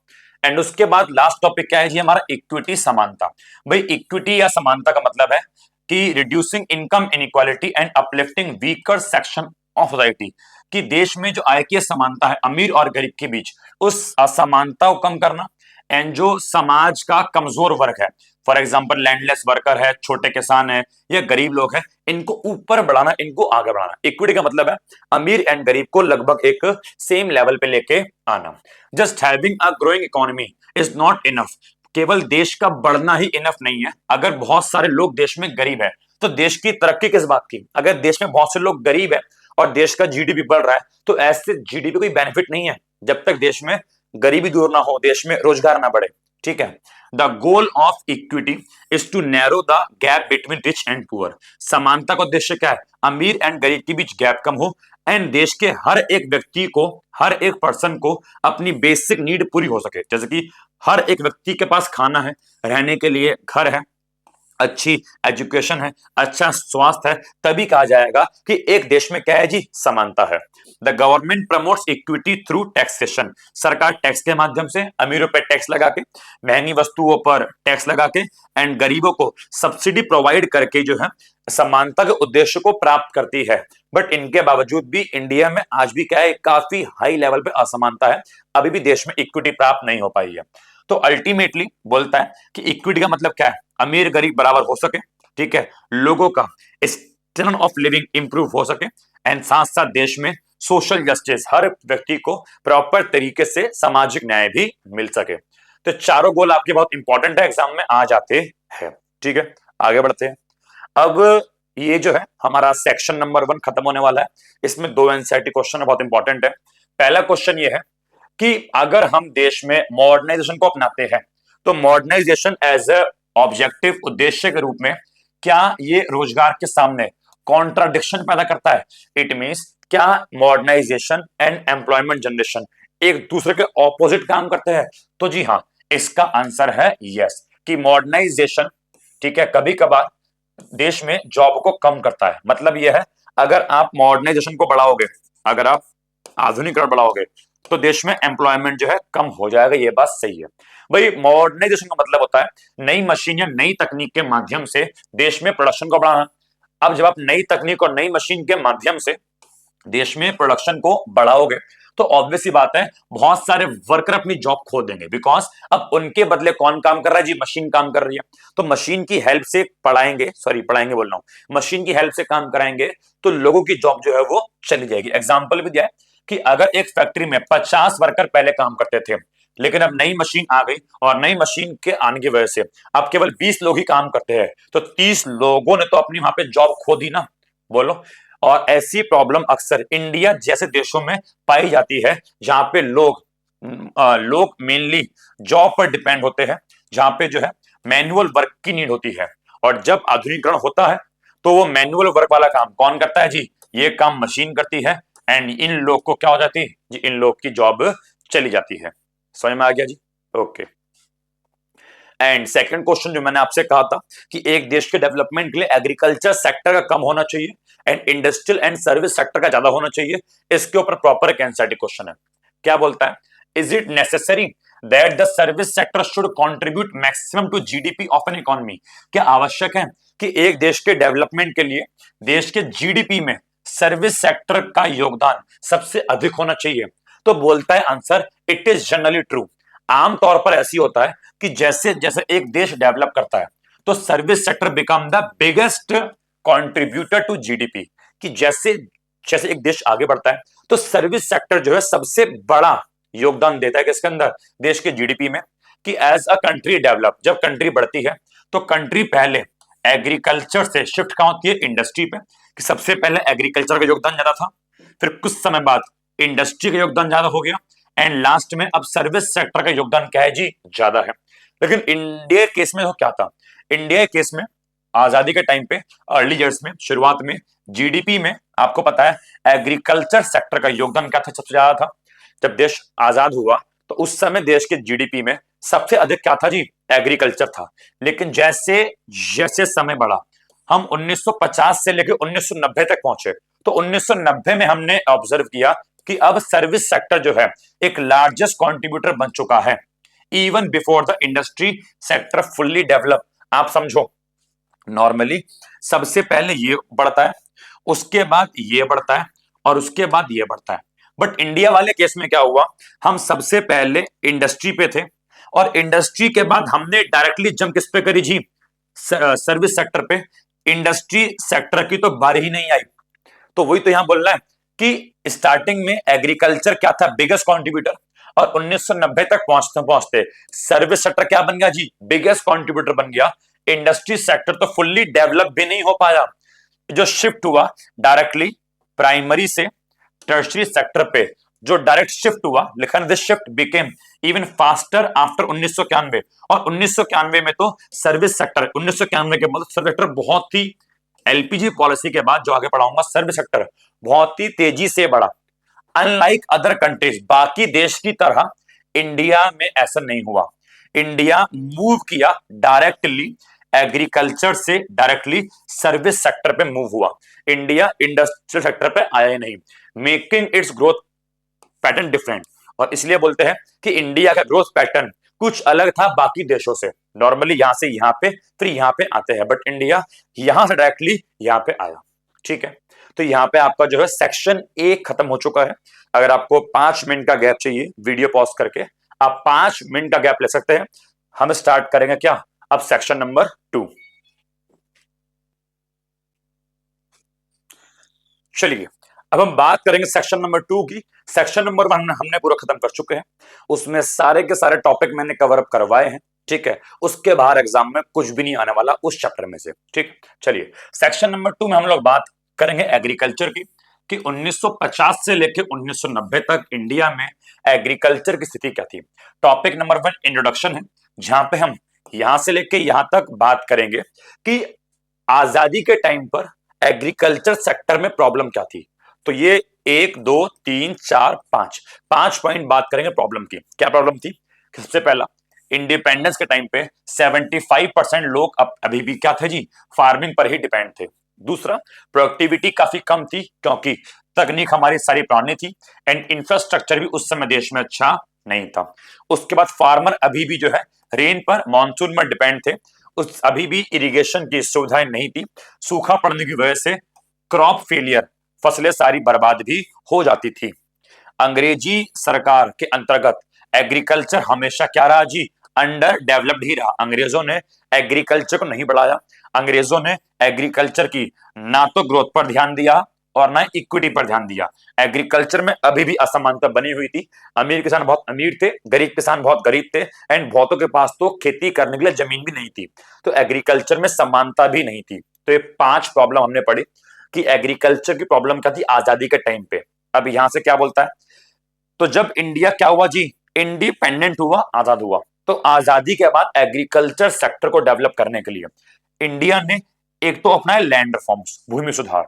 एंड उसके बाद लास्ट टॉपिक क्या है जी हमारा? इक्विटी, समानता। भाई इक्विटी या समानता का मतलब है कि reducing income inequality and uplifting weaker section of society, कि देश में जो आय की समानता है अमीर और गरीब के बीच, उस असमानता को कम करना। एंड जो समाज का कमजोर वर्ग है, फॉर एग्जाम्पल लैंडलेस वर्कर है, छोटे किसान है या गरीब लोग हैं, इनको ऊपर बढ़ाना, इनको आगे बढ़ाना। इक्विटी का मतलब है अमीर एंड गरीब को लगभग एक सेम लेवल पे लेके आना। Just having a growing economy is not enough. केवल देश का बढ़ना ही इनफ नहीं है। अगर बहुत सारे लोग देश में गरीब है तो देश की तरक्की किस बात की? अगर देश में बहुत से लोग गरीब है और देश का जीडीपी बढ़ रहा है, तो ऐसे जीडीपी कोई बेनिफिट नहीं है जब तक देश में गरीबी दूर ना हो, देश में रोजगार ना बढ़े, ठीक है। The goal of equity is to narrow the gap between rich and poor. समानता का उद्देश्य क्या है? अमीर एंड गरीब के बीच गैप कम हो एंड देश के हर एक व्यक्ति को, हर एक पर्सन को अपनी बेसिक नीड पूरी हो सके। जैसे कि हर एक व्यक्ति के पास खाना है, रहने के लिए घर है, अच्छी एजुकेशन है, अच्छा स्वास्थ्य है, तभी कहा जाएगा कि एक देश में क्या है जी? समानता है। The government promotes equity through taxation. सरकार टैक्स के माध्यम से, अमीरों पर टैक्स लगा के, महंगी वस्तुओं पर टैक्स लगा के एंड गरीबों को सब्सिडी प्रोवाइड करके जो है समानता के उद्देश्य को प्राप्त करती है। बट इनके बावजूद भी इंडिया में आज भी क्या है? काफी हाई लेवल पे असमानता है, अभी भी देश में इक्विटी प्राप्त नहीं हो पाई है। तो अल्टीमेटली बोलता है कि इक्विटी का मतलब क्या है? अमीर गरीब बराबर हो सके, ठीक है, लोगों का स्टैंडर्ड ऑफ लिविंग इंप्रूव हो सके एंड साथ साथ देश में सोशल जस्टिस, हर व्यक्ति को प्रॉपर तरीके से सामाजिक न्याय भी मिल सके। तो चारों गोल आपके बहुत इंपॉर्टेंट है, एग्जाम में आ जाते हैं, ठीक है। आगे बढ़ते हैं। अब ये जो है हमारा सेक्शन नंबर 1 खत्म होने वाला है। इसमें 2 एनसीईआरटी क्वेश्चन बहुत इंपॉर्टेंट है। पहला क्वेश्चन ये है कि अगर हम देश में मॉडर्नाइजेशन को अपनाते हैं तो मॉडर्नाइजेशन एज ए ऑब्जेक्टिव, उद्देश्य के रूप में, क्या ये रोजगार के सामने कॉन्ट्राडिक्शन पैदा करता है? इट मींस क्या मॉडर्नाइजेशन एंड एम्प्लॉयमेंट जनरेशन एक दूसरे के ऑपोजिट काम करते हैं? तो जी हाँ, इसका आंसर है यस, कि मॉडर्नाइजेशन, ठीक है, कभी कभार देश में जॉब को कम करता है। मतलब यह है, अगर आप मॉडर्नाइजेशन को बढ़ाओगे, अगर आप आधुनिकरण बढ़ाओगे, तो देश में एम्प्लॉयमेंट जो है कम हो जाएगा। ये बात सही है। भाई मॉडर्नाइजेशन का मतलब होता है नई मशीन या नई तकनीक के माध्यम से देश में प्रोडक्शन को बढ़ाना। अब जब आप नई तकनीक और नई मशीन के माध्यम से देश में प्रोडक्शन को बढ़ाओगे तो ऑब्वियस सी बात है बहुत सारे वर्कर अपनी जॉब खो देंगे। बिकॉज अब उनके बदले कौन काम कर रहा है जी? मशीन काम कर रही है। तो मशीन की हेल्प से पढ़ाएंगे बोल रहा हूं, मशीन की हेल्प से काम कराएंगे तो लोगों की जॉब जो है वो चली जाएगी। एग्जाम्पल भी दिया है कि अगर एक फैक्ट्री में 50 वर्कर पहले काम करते थे, लेकिन अब नई मशीन आ गई और नई मशीन के आने की वजह से अब केवल 20 लोग ही काम करते हैं, तो 30 लोगों ने तो अपनी वहां पे जॉब खो दी ना। बोलो। और ऐसी प्रॉब्लम अक्सर इंडिया जैसे देशों में पाई जाती है जहां पे लोग मेनली जॉब पर डिपेंड होते हैं, जहां पे जो है मैनुअल वर्क की नीड होती है। और जब आधुनिकीकरण होता है तो वो मैनुअल वर्क वाला काम कौन करता है जी? ये काम मशीन करती है एंड इन लोग को क्या हो जाती है जी? इन लोग की जॉब चली जाती है। समझ में आ गया जी? ओके। एंड सेकंड क्वेश्चन जो मैंने आपसे कहा था कि एक देश के डेवलपमेंट के लिए एग्रीकल्चर सेक्टर का कम होना चाहिए and industrial and service sector का ज्यादा होना चाहिए, इसके ऊपर प्रॉपर एक एनसीईआरटी क्वेश्चन है। क्या बोलता है? Is it necessary that the service sector should contribute maximum to GDP of an economy? क्या आवश्यक है कि एक देश के डेवलपमेंट के लिए देश के जीडीपी में सर्विस सेक्टर का योगदान सबसे अधिक होना चाहिए? तो बोलता है answer, it is generally true. आमतौर पर ऐसी होता है कि जैसे जैसे एक देश डेवलप करता है तो service sector become the biggest contributor to GDP. कि जैसे जैसे एक देश आगे बढ़ता है तो सर्विस सेक्टर जो है सबसे बड़ा योगदान देता है किसके अंदर? देश के जीडीपी में। कि एज अ कंट्री डेवलप, जब कंट्री बढ़ती है तो कंट्री पहले एग्रीकल्चर से शिफ्ट कहां होती है? इंडस्ट्री पे। कि सबसे पहले एग्रीकल्चर का योगदान ज्यादा था, फिर कुछ समय बाद इंडस्ट्री का योगदान ज्यादा हो गया, एंड लास्ट में अब सर्विस सेक्टर का योगदान क्या है जी? ज्यादा है। लेकिन इंडिया केस में तो क्या था? इंडिया केस में आजादी के टाइम पे अर्ली ईयर्स में, शुरुआत में जीडीपी में आपको पता है एग्रीकल्चर सेक्टर का योगदान क्या था? सबसे ज्यादा था। जब देश आजाद हुआ तो उस समय देश के जीडीपी में सबसे अधिक क्या था जी? एग्रीकल्चर था। लेकिन जैसे जैसे समय बढ़ा, हम 1950 से लेकर 1990 तक पहुंचे, तो 1990 में हमने ऑब्जर्व किया कि अब सर्विस सेक्टर जो है एक लार्जेस्ट कंट्रीब्यूटर बन चुका है, even before the industry sector fully develop. आप समझो, नॉर्मली सबसे पहले ये बढ़ता है, उसके बाद ये बढ़ता है, और उसके बाद ये बढ़ता है। बट इंडिया वाले केस में क्या हुआ? हम सबसे पहले इंडस्ट्री पे थे, और इंडस्ट्री के बाद हमने डायरेक्टली जंप किस पे करी जी? सर्विस सेक्टर पे। इंडस्ट्री सेक्टर की तो बारी ही नहीं आई। तो वही तो यहां बोल रहा है कि स्टार्टिंग में एग्रीकल्चर क्या था? बिगेस्ट कंट्रीब्यूटर, और 1990 तक पहुंचते पहुंचते सर्विस सेक्टर क्या बन गया जी? बिगेस्ट कंट्रीब्यूटर बन गया। इंडस्ट्री सेक्टर तो फुल्ली डेवलप भी नहीं हो पाया। जो शिफ्ट हुआ डायरेक्टली प्राइमरी से टर्शियरी सेक्टर पे, जो डायरेक्ट शिफ्ट हुआ, लिखा this shift became even faster after 1991। और 1991 में तो सर्विस सेक्टर, 1991 के बाद सर्विस सेक्टर बहुत ही, एलपीजी पॉलिसी के बाद जो आगे पढ़ाऊंगा, सर्विस सेक्टर बहुत ही तेजी से बढ़ा। अनलाइक अदर कंट्रीज, बाकी देश की तरह इंडिया में ऐसा नहीं हुआ। इंडिया मूव किया डायरेक्टली एग्रीकल्चर से डायरेक्टली सर्विस सेक्टर पे मूव हुआ। इंडिया इंडस्ट्रियल सेक्टर पे आया ही नहीं, making it's growth pattern different. और इसलिए बोलते हैं कि इंडिया का ग्रोथ पैटर्न कुछ अलग था बाकी देशों से। नॉर्मली यहां से यहां पे, फिर यहां पे आते हैं, बट इंडिया यहां से डायरेक्टली यहां पे आया। ठीक है, तो यहां पे आपका जो है सेक्शन ए खत्म हो चुका है। अगर आपको 5 मिनट का गैप चाहिए, वीडियो पॉज करके आप 5 मिनट का गैप ले सकते हैं। हम स्टार्ट करेंगे क्या अब? Section number 2। चलिए, अब हम बात करेंगे सेक्शन नंबर 2 की। सेक्शन नंबर 1 हमने पूरा खत्म कर चुके हैं, उसमें सारे के सारे टॉपिक मैंने कवर अप करवाए हैं। ठीक है, उसके बाहर एग्जाम में कुछ भी नहीं आने वाला उस चैप्टर में से। ठीक, चलिए सेक्शन नंबर 2 में हम लोग बात करेंगे एग्रीकल्चर की, कि 1950 से लेकर 1990 तक इंडिया में एग्रीकल्चर की स्थिति क्या थी। टॉपिक नंबर 1 इंट्रोडक्शन है, जहां पे हम यहां से लेकर यहां तक बात करेंगे कि आजादी के टाइम पर एग्रीकल्चर सेक्टर में प्रॉब्लम क्या थी। तो ये 1 2 3 4 5 पॉइंट बात करेंगे प्रॉब्लम की। क्या प्रॉब्लम थी? सबसे पहला, इंडिपेंडेंस के टाइम पे 75% लोग अभी भी क्या थे जी? फार्मिंग पर ही डिपेंड थे। दूसरा, प्रोडक्टिविटी काफी कम थी क्योंकि तकनीक हमारी सारी पुरानी थी, एंड इंफ्रास्ट्रक्चर भी उस समय देश में अच्छा नहीं था। उसके बाद फार्मर अभी भी जो है रेन पर, मानसून पर डिपेंड थे। उस अभी भी इरिगेशन की सुविधाएं नहीं थी। सूखा पड़ने की वजह से क्रॉप फेलियर, फसलें सारी बर्बाद भी हो जाती थी। अंग्रेजी सरकार के अंतर्गत एग्रीकल्चर हमेशा क्या रहा जी? अंडर डेवलप्ड ही रहा। अंग्रेजों ने एग्रीकल्चर को नहीं बढ़ाया। अंग्रेजों ने एग्रीकल्चर की ना तो ग्रोथ पर ध्यान दिया और ना इक्विटी पर ध्यान दिया। एग्रीकल्चर में अभी भी असमानता बनी हुई थी। अमीर किसान बहुत अमीर थे, गरीब किसान बहुत गरीब थे, एंड बहुतों के पास तो खेती करने के लिए जमीन भी नहीं थी। तो एग्रीकल्चर में समानता भी नहीं थी। तो ये 5 प्रॉब्लम हमने पढ़ी कि एग्रीकल्चर की प्रॉब्लम क्या थी आजादी के टाइम पे। अब यहां से क्या बोलता है? तो जब इंडिया क्या हुआ जी? इंडिपेंडेंट हुआ, आजाद हुआ, तो आजादी के बाद एग्रीकल्चर सेक्टर को डेवलप करने के लिए इंडिया ने एक तो अपनाया लैंड रिफॉर्म्स, भूमि सुधार,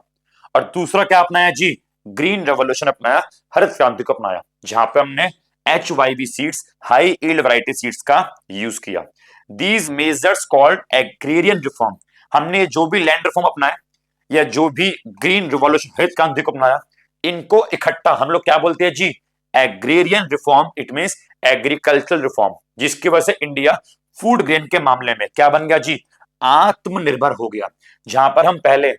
और दूसरा क्या अपनाया जी? ग्रीन रेवोल्यूशन अपनाया, हरित क्रांति को अपनाया, जहां पे हमने HYV seeds, high yield variety seeds का यूज किया। These measures called agrarian reform. हमने जो भी लैंड रिफॉर्म अपनाया या जो भी ग्रीन रिवॉल्यूशन, हरित क्रांति को अपनाया, इनको इकट्ठा हम लोग क्या बोलते हैं जी? Agrarian reform. It means agricultural reform, जिसकी वजह से इंडिया फूड ग्रेन के मामले में क्या बन गया जी? आत्मनिर्भर हो गया। जहां पर हम पहले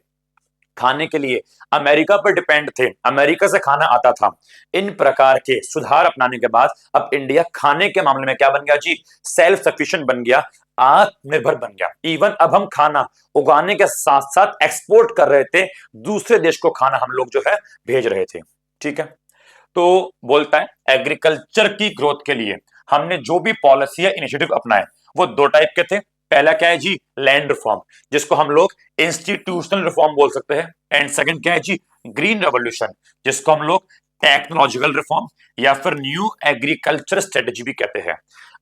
खाने के लिए अमेरिका पर डिपेंड थे, अमेरिका से खाना आता था। इन प्रकार के सुधार अपनाने के बाद अब इंडिया खाने के मामले में क्या बन गया जी, सेल्फ सफिशिएंट बन गया, आत्मनिर्भर बन गया। इवन अब हम खाना उगाने के साथ साथ एक्सपोर्ट कर रहे थे, दूसरे देश को खाना हम लोग जो है भेज रहे थे। ठीक है, तो बोलता है एग्रीकल्चर की ग्रोथ के लिए हमने जो भी पॉलिसी या इनिशिएटिव अपनाए वो दो टाइप के थे। पहला क्या है जी, लैंड रिफॉर्म, जिसको हम लोग इंस्टीट्यूशनल रिफॉर्म बोल सकते हैं। एंड सेकंड क्या है जी, ग्रीन रेवोल्यूशन, जिसको हम लोग टेक्नोलॉजिकल रिफॉर्म या फिर न्यू एग्रीकल्चर स्ट्रेटेजी भी कहते हैं।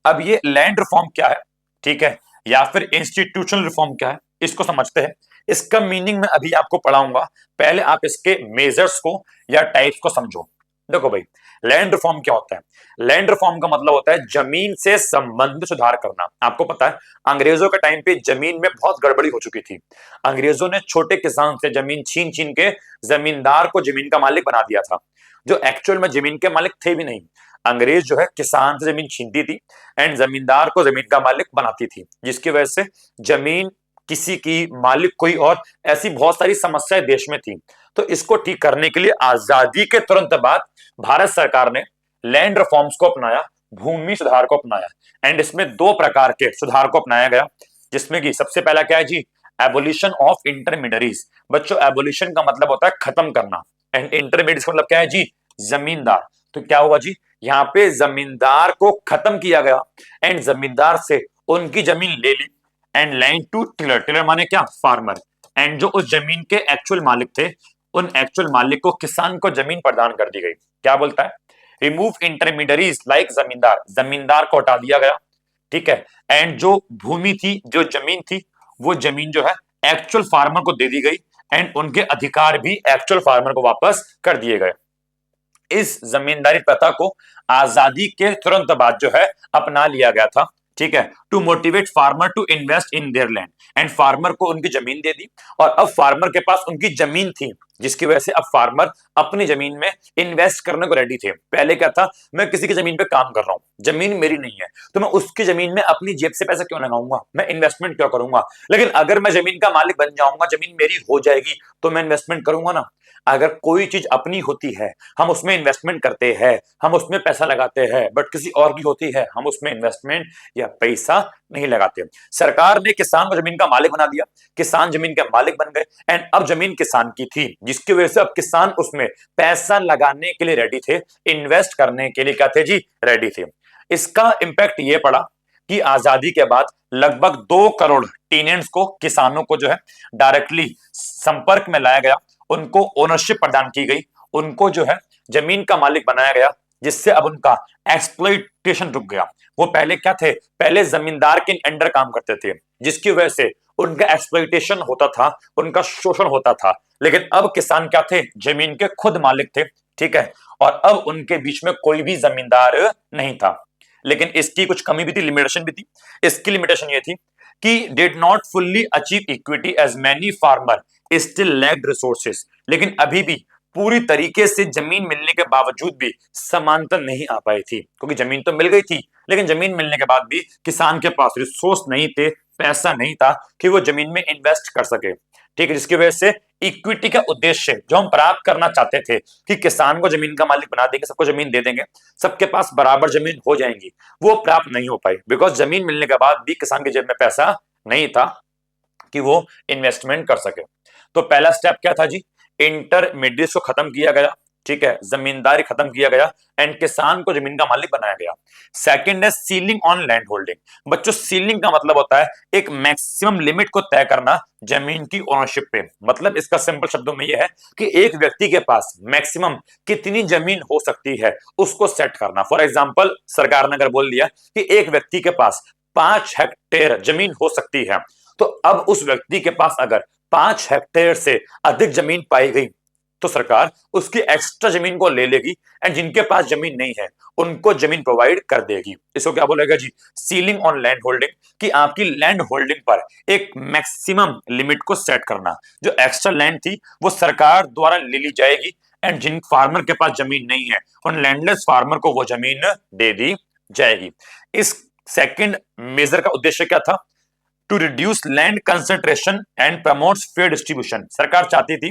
अब ये लैंड रिफॉर्म क्या है, ठीक है, या फिर इंस्टीट्यूशनल रिफॉर्म क्या है, इसको समझते हैं। इसका मीनिंग मैं अभी आपको पढ़ाऊंगा, पहले आप इसके मेजर्स को या टाइप्स को समझो। देखो भाई, लैंड रिफॉर्म क्या होता है? लैंड रिफॉर्म का मतलब होता है जमीन से संबंधित सुधार करना। आपको पता है अंग्रेजों के टाइम पे जमीन में बहुत गड़बड़ी हो चुकी थी। अंग्रेजों ने छोटे किसान से जमीन छीन छीन के जमींदार को जमीन का मालिक बना दिया था, जो एक्चुअल में जमीन के मालिक थे भी नहीं। अंग्रेज जो है किसान से जमीन छीनती थी एंड जमींदार को जमीन का मालिक बनाती थी, जिसकी वजह से जमीन किसी की, मालिक कोई और, ऐसी बहुत सारी समस्याएं देश में थी। तो इसको ठीक करने के लिए आजादी के तुरंत बाद भारत सरकार ने लैंड रिफॉर्म्स को अपनाया, भूमि सुधार को अपनाया। एंड इसमें दो प्रकार के सुधार को अपनाया गया, जिसमें कि सबसे पहला क्या है जी, एबोलिशन ऑफ इंटरमीडियरीज। बच्चों, एबोलिशन का मतलब होता है खत्म करना, एंड इंटरमीडियरीज का मतलब क्या है जी, जमींदार। तो क्या हुआ जी, यहाँ पे जमींदार को खत्म किया गया एंड जमींदार से उनकी जमीन ले ली and land to tiller, tiller माने क्या, फार्मर। एंड जो उस जमीन के एक्चुअल मालिक थे, उन एक्चुअल मालिक को, किसान को जमीन प्रदान कर दी गई। क्या बोलता है, रिमूव इंटरमीडियरीज लाइक जमींदार, जमींदार को हटा दिया गया। ठीक है, एंड जो भूमि थी, जो जमीन थी, वो जमीन जो है एक्चुअल फार्मर को दे दी गई एंड उनके अधिकार भी एक्चुअल फार्मर को वापस कर दिए गए। इस जमींदारी प्रथा को आजादी के तुरंत बाद जो है अपना लिया गया था। ठीक है, to motivate farmer to invest in their land, and farmer को उनकी जमीन दे दी और अब फार्मर के पास उनकी जमीन थी, जिसकी वजह से अब फार्मर अपनी जमीन में इन्वेस्ट करने को रेडी थे। पहले क्या था, मैं किसी की जमीन पे काम कर रहा हूं, जमीन मेरी नहीं है, तो मैं उसकी जमीन में अपनी जेब से पैसा क्यों लगाऊंगा, मैं इन्वेस्टमेंट क्यों करूंगा। लेकिन अगर मैं जमीन का मालिक बन जाऊंगा, जमीन मेरी हो जाएगी, तो मैं इन्वेस्टमेंट करूंगा ना। अगर कोई चीज अपनी होती है, हम उसमें इन्वेस्टमेंट करते हैं, हम उसमें पैसा लगाते हैं, बट किसी और की होती है, हम उसमें इन्वेस्टमेंट या पैसा नहीं लगाते। सरकार ने किसान को जमीन का मालिक बना दिया, किसान जमीन के मालिक बन गए एंड अब जमीन किसान की थी, जिसकी वजह से अब किसान उसमें पैसा लगाने के लिए रेडी थे, इन्वेस्ट करने के लिए क्या थे जी, रेडी थे। इसका इंपैक्ट ये पड़ा कि आजादी के बाद लगभग 2 करोड़ टीनेंट्स को, किसानों को जो है डायरेक्टली संपर्क में लाया गया, उनको ओनरशिप प्रदान की गई, उनको जो है जमीन का मालिक बनाया गया, जिससे अब उनका एक्सप्लॉइटेशन रुक गया। वो पहले क्या थे, पहले जमींदार के अंडर काम करते थे, जिसकी वजह से उनका एक्सप्लॉइटेशन होता था, उनका शोषण होता था। लेकिन अब किसान क्या थे, जमीन के खुद मालिक थे। ठीक है, और अब उनके बीच में कोई भी जमींदार नहीं था। लेकिन इसकी कुछ कमी भी थी, लिमिटेशन भी थी। इसकी लिमिटेशन ये थी कि did not fully achieve equity as many farmer still lacked resources. लेकिन अभी भी पूरी तरीके से जमीन मिलने के बावजूद भी समानता नहीं आ पाई थी, क्योंकि जमीन तो मिल गई थी, लेकिन जमीन मिलने के बाद भी किसान के पास रिसोर्स नहीं थे, पैसा नहीं था कि वो जमीन में इन्वेस्ट कर सके। ठीक है, जिसकी वजह से इक्विटी का उद्देश्य जो हम प्राप्त करना चाहते थे कि किसान को जमीन का मालिक बना देंगे, सबको जमीन दे देंगे, सबके पास बराबर जमीन हो जाएंगी, वो प्राप्त नहीं हो पाई। बिकॉज जमीन मिलने के बाद भी किसान की जेब में पैसा नहीं था कि वो इन्वेस्टमेंट कर सके। तो पहला स्टेप क्या था जी, इंटरमीडिएट को खत्म किया गया। ठीक है, जमींदारी खत्म किया गया एंड किसान को जमीन का मालिक बनाया गया। सेकंड है सीलिंग ऑन लैंड होल्डिंग। बच्चों, सीलिंग का मतलब होता है एक मैक्सिमम लिमिट को तय करना जमीन की ओनरशिप पे। मतलब इसका सिंपल शब्दों में यह है कि एक व्यक्ति के पास मैक्सिमम कितनी जमीन हो सकती है, उसको सेट करना। फॉर एग्जाम्पल, सरकार ने अगर बोल दिया कि एक व्यक्ति के पास 5 हेक्टेयर जमीन हो सकती है, तो अब उस व्यक्ति के पास अगर 5 हेक्टेयर से अधिक जमीन पाई गई, तो सरकार उसकी एक्स्ट्रा जमीन को ले लेगी एंड जिनके पास जमीन नहीं है उनको जमीन प्रोवाइड कर देगी। इसको क्या बोलेगा जी, सीलिंग ऑन लैंड होल्डिंग, कि आपकी लैंड होल्डिंग पर एक मैक्सिमम लिमिट को सेट करना। जो एक्स्ट्रा लैंड थी वो सरकार द्वारा ले ली जाएगी एंड जिन फार्मर के पास जमीन नहीं है उन लैंडलेस फार्मर को वो जमीन दे दी जाएगी। इस सेकंड मेजर का उद्देश्य क्या था, to reduce land concentration and promotes fair distribution. सरकार चाहती थी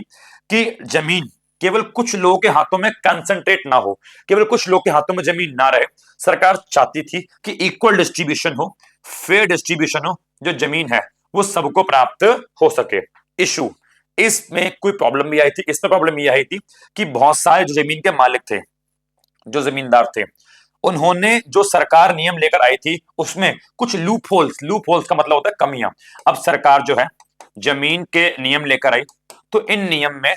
कि जमीन केवल कुछ लोगों के हाथों में कंसंट्रेट ना हो, केवल कुछ लोगों के हाथों में जमीन ना रहे। सरकार चाहती थी कि इक्वल डिस्ट्रीब्यूशन हो, फेयर डिस्ट्रीब्यूशन हो, जो जमीन है वो सबको प्राप्त हो सके। इशू इसमें कोई प्रॉब्लम भी आई थी, इसमें प्रॉब्लम ये आई थी कि बहुत सारे जो जमीन के मालिक थे, जो जमींदार थे, उन्होंने जो सरकार नियम लेकर आई थी उसमें कुछ लूप होल्स का मतलब होता है कमियां। अब सरकार जो है जमीन के नियम लेकर आई, तो इन नियम में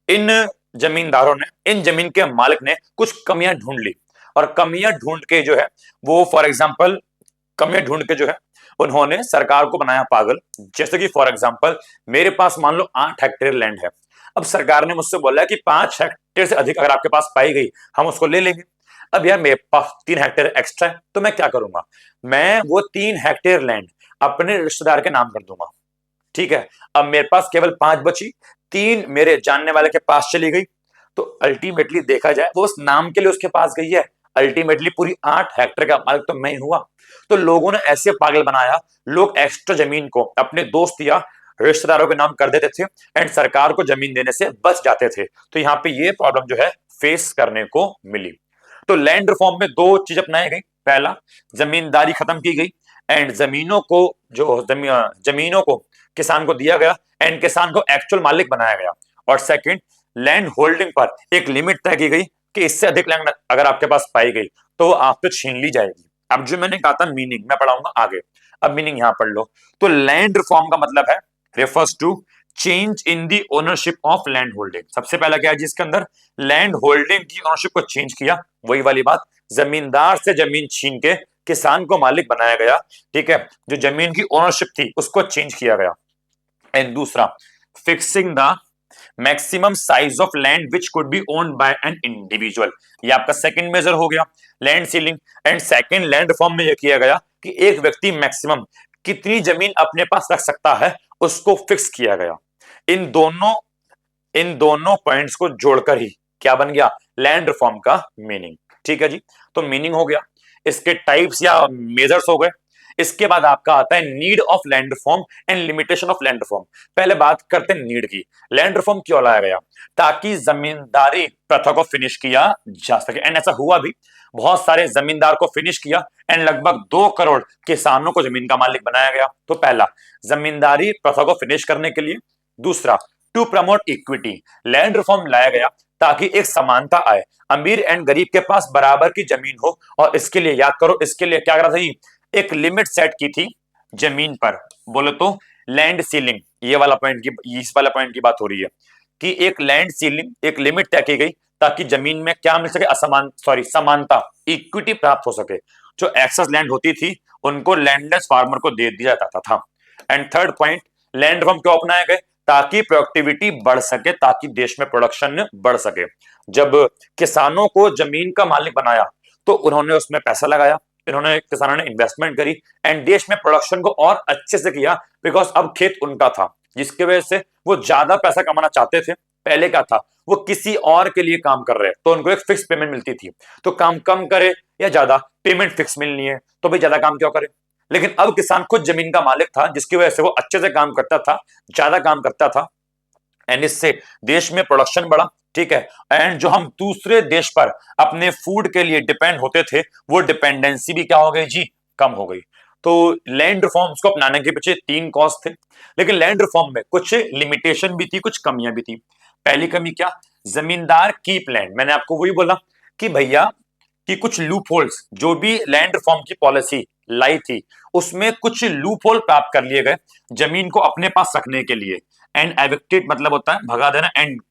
इन जमींदारों ने, इन जमीन के मालिक ने कुछ कमियां ढूंढ ली, और कमियां ढूंढ के जो है वो फॉर एग्जाम्पल कमियां ढूंढ के जो है उन्होंने सरकार को बनाया पागल। जैसे कि फॉर एग्जाम्पल मेरे पास मान लो 8 हेक्टेयर लैंड है। अब सरकार ने मुझसे बोला कि 5 हेक्टेयर से अधिक अगर आपके पास पाई गई हम उसको ले लेंगे। अब यार मेरे पास 3 हेक्टेयर एक्स्ट्रा है, तो मैं क्या करूंगा, मैं वो 3 हेक्टेयर लैंड अपने रिश्तेदार के नाम कर दूंगा। ठीक है, अब मेरे पास केवल 5 बची, 3 मेरे जानने वाले के पास चली गई, तो अल्टीमेटली देखा जाए वो उस नाम के लिए उसके पास गई है, अल्टीमेटली पूरी 8 हेक्टेयर का मालिक तो मैं ही हुआ। तो लोगों ने ऐसे पागल बनाया, लोग एक्स्ट्रा जमीन को अपने दोस्त या रिश्तेदारों के नाम कर देते थे एंड सरकार को जमीन देने से बच जाते थे। तो यहाँ पे ये प्रॉब्लम जो है फेस करने को मिली। तो लैंड रिफॉर्म में 2 चीज अपनाई गई। पहला, जमींदारी खत्म की गई एंड जमीनों को किसान को दिया गया एंड किसान को एक्चुअल मालिक बनाया गया। और सेकंड, लैंड होल्डिंग पर एक लिमिट तय की गई कि इससे अधिक लैंड अगर आपके पास पाई गई तो वो आपसे छीन ली जाएगी। अब जो मैंने कहा था मीनिंग मैं पढ़ाऊंगा आगे, अब मीनिंग यहां पढ़ लो। तो लैंड रिफॉर्म का मतलब है refers to change in the ownership of land holding. सबसे पहला क्या है जिसके अंदर लैंड होल्डिंग की ओनरशिप को चेंज किया, वही वाली बात, जमींदार से जमीन छीन के किसान को मालिक बनाया गया। ठीक है, जो जमीन की ओनरशिप थी उसको चेंज किया गया। एंड दूसरा, fixing the maximum size of land which could be owned by an individual. ये आपका सेकंड मेजर हो गया, land ceiling. And second land reform में यह किया गया कि एक व्यक्ति मैक्सिमम कितनी जमीन अपने पास रख सकता है उसको फिक्स किया गया। इन दोनों पॉइंट्स को जोड़कर ही क्या बन गया, लैंड रिफॉर्म का मीनिंग। ठीक है जी, तो मीनिंग हो गया, इसके टाइप्स या मेजर्स हो गए। इसके बाद आपका आता है need of land reform and limitation of land reform. पहले बात करते हैं नीड की। लैंड रिफॉर्म क्यों लाया गया, ताकि जमींदारी प्रथा को फिनिश किया जा सके, एंड ऐसा हुआ भी। बहुत सारे जमींदार को फिनिश किया एंड लगभग 2 करोड़ किसानों को जमीन का मालिक बनाया गया। तो पहला, जमींदारी प्रथा को फिनिश करने के लिए। दूसरा, to promote equity, land reform लाया गया ताकि एक समानता आए, अमीर एंड गरीब के पास बराबर की जमीन हो। और इसके लिए याद करो, इसके लिए क्या करा था, एक लिमिट सेट की थी जमीन पर, बोले तो लैंड सीलिंग। ये वाला पॉइंट की, इस वाला पॉइंट की बात हो रही है कि एक लैंड सीलिंग, एक लिमिट तय की गई ताकि जमीन में क्या मिल सके, समानता, इक्विटी प्राप्त हो सके। जो एक्सेस लैंड होती थी उनको लैंडलेस फार्मर को दे दिया जाता था। And third point, land reform क्यों अपनाए गए, ताकि प्रोडक्टिविटी बढ़ सके, ताकि देश में प्रोडक्शन बढ़ सके। जब किसानों को जमीन का मालिक बनाया तो उन्होंने उसमें पैसा लगाया, इन्होंने, किसानों ने इन्वेस्टमेंट करी एंड देश में प्रोडक्शन को और अच्छे से किया, बिकॉज अब खेत उनका था, जिसकी वजह से वो ज्यादा पैसा कमाना चाहते थे। पहले क्या था, वो किसी और के लिए काम कर रहे हैं तो उनको एक फिक्स पेमेंट मिलती थी, तो काम कम करे या ज्यादा, पेमेंट फिक्स मिलनी है तो भाई ज्यादा काम क्यों करे। लेकिन अब किसान खुद जमीन का मालिक था, जिसकी वजह से वो अच्छे से काम करता था, ज्यादा काम करता था एंड इससे देश में प्रोडक्शन बढ़ा। ठीक है, एंड जो हम दूसरे देश पर अपने फूड के लिए डिपेंड होते थे वो डिपेंडेंसी भी क्या हो गई जी, कम हो गई। तो लैंड रिफॉर्म्स को अपनाने के पीछे 3 कॉज थे, लेकिन लैंड रिफॉर्म में कुछ लिमिटेशन भी थी, कुछ कमियां भी थी। पहली कमी क्या, जमींदार कीप लैंड। मैंने आपको वही बोला कि भैया कि कुछ लूप होल्स, जो भी लैंड रिफॉर्म की पॉलिसी लाई थी उसमें कुछ लूप होल प्राप्त कर लिए गए जमीन को अपने पास रखने के लिए। एंड एविक्टेड मतलब होता है भगा देना, एंड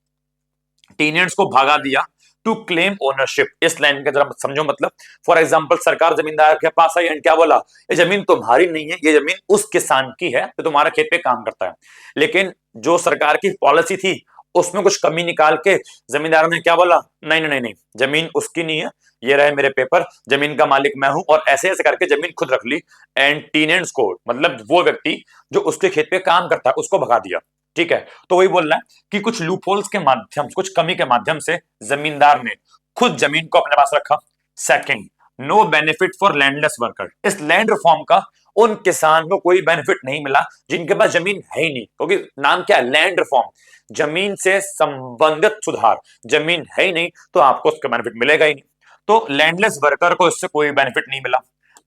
टेनेंट्स को भागा दिया टू क्लेम ओनरशिप। इस लाइन का जरा समझो मतलब, फॉर एग्जांपल सरकार जमींदार के पास आई एंड क्या बोला, ये जमीन तुम्हारी नहीं है, ये जमीन उस किसान की है तो तुम्हारा खेत पे काम करता है। लेकिन जो सरकार की पॉलिसी थी उसमें कुछ कमी निकाल के जमींदारों ने क्या बोला, नहीं नहीं नहीं, जमीन उसकी नहीं है, ये रहे मेरे पेपर, जमीन का मालिक मैं हूं, और ऐसे ऐसे करके जमीन खुद रख ली एंड टीनेंट्स को, मतलब वो व्यक्ति जो उसके खेत पे काम करता है उसको भगा दिया। ठीक है, तो वही बोल रहा है कि कुछ लूपहोल्स के माध्यम, कुछ कमी के माध्यम से जमींदार ने खुद जमीन को अपने पास रखा। Second, no benefit for landless worker. इस लैंड रिफॉर्म का उन किसान को कोई बेनिफिट नहीं मिला जिनके पास जमीन है ही नहीं, क्योंकि नाम क्या है, लैंड रिफॉर्म, जमीन से संबंधित सुधार। जमीन है ही नहीं तो आपको उसका बेनिफिट मिलेगा ही नहीं। तो लैंडलेस वर्कर को इससे कोई बेनिफिट नहीं मिला।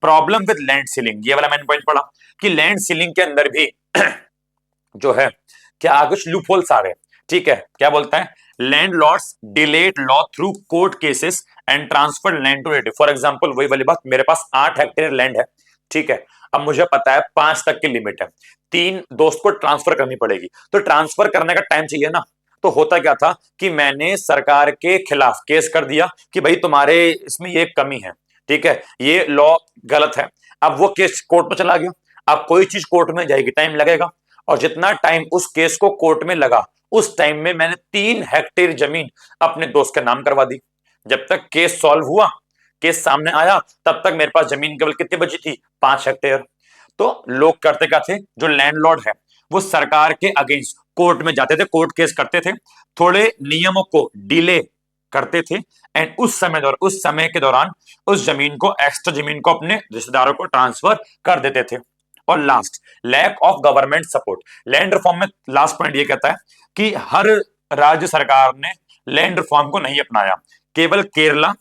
प्रॉब्लम विद लैंड सीलिंग, ये वाला मैंने पॉइंट पढ़ा कि लैंड सीलिंग के अंदर भी जो है क्या कुछ लूप होल्स आ गए। ठीक है, क्या बोलता है, landlords delayed law through court cases and transfer land to relative. For example वही वाली बात, मेरे पास 8 हेक्टेयर लैंड है, ठीक है, अब मुझे पता है 5 तक की लिमिट है, 3 दोस्त को ट्रांसफर करनी पड़ेगी, तो ट्रांसफर करने का टाइम चाहिए ना। तो होता क्या था कि मैंने सरकार के खिलाफ केस कर दिया कि भाई तुम्हारे इसमें ये कमी है, ठीक है, ये लॉ गलत है। अब वो केस कोर्ट में चला गया, अब कोई चीज कोर्ट में जाएगी, टाइम लगेगा, और जितना टाइम उस केस को कोर्ट में लगा, उस टाइम में मैंने 3 हेक्टेयर जमीन अपने दोस्त के नाम करवा दी। जब तक केस सॉल्व हुआ, केस सामने आया, तब तक मेरे पास जमीन केवल कितनी बची थी, 5 हेक्टेयर। तो लोग करते क्या थे, जो लैंडलॉर्ड है वो सरकार के अगेंस्ट कोर्ट में जाते थे, कोर्ट केस करते थे, थोड़े नियमों को डिले करते थे, एंड उस समय के दौरान उस जमीन को, एक्स्ट्रा जमीन को अपने रिश्तेदारों को ट्रांसफर कर देते थे। और last, lack of government support. Land reform में लास्ट पॉइंट ये कहता है कि हर राज्य सरकार ने लैंड रिफॉर्म को नहीं अपनाया, केवल केरला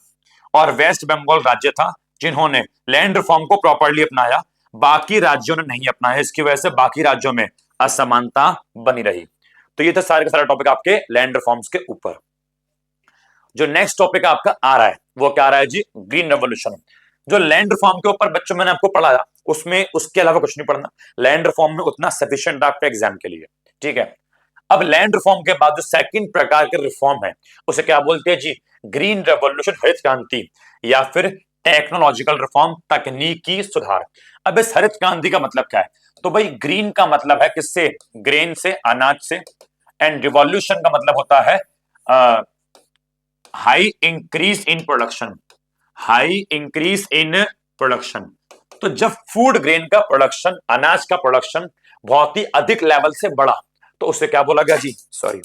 और वेस्ट बंगाल राज्य था जिन्होंने लैंड रिफॉर्म को प्रॉपर्ली अपनाया, बाकी राज्यों ने नहीं अपनाया। इसकी वजह से बाकी राज्यों में असमानता बनी रही। तो ये था सारे के सारे टॉपिक आपके लैंड रिफॉर्म्स के ऊपर। जो नेक्स्ट टॉपिक आपका आ रहा है वो क्या आ रहा है जी, ग्रीन रेवोल्यूशन। जो लैंड रिफॉर्म के ऊपर बच्चों मैंने आपको पढ़ाया, उसमें उसके अलावा कुछ नहीं पढ़ना, लैंड रिफॉर्म में उतना सफिशिएंट आपके एग्जाम के लिए, ठीक है। अब लैंड रिफॉर्म के बाद जो सेकंड प्रकार के रिफॉर्म है उसे क्या बोलते हैं जी, ग्रीन रेवोल्यूशन, हरित क्रांति, या फिर टेक्नोलॉजिकल रिफॉर्म, तकनीकी सुधार। अब इस हरित क्रांति का मतलब क्या है, तो भाई ग्रीन का मतलब है किससे, ग्रेन से, अनाज से, एंड रिवॉल्यूशन का मतलब होता है high increase in production, high increase in production. तो जब फूड ग्रेन का प्रोडक्शन, अनाज का प्रोडक्शन बहुत ही अधिक लेवल से बढ़ा, तो उसे क्या बोला गया जी, सॉरी,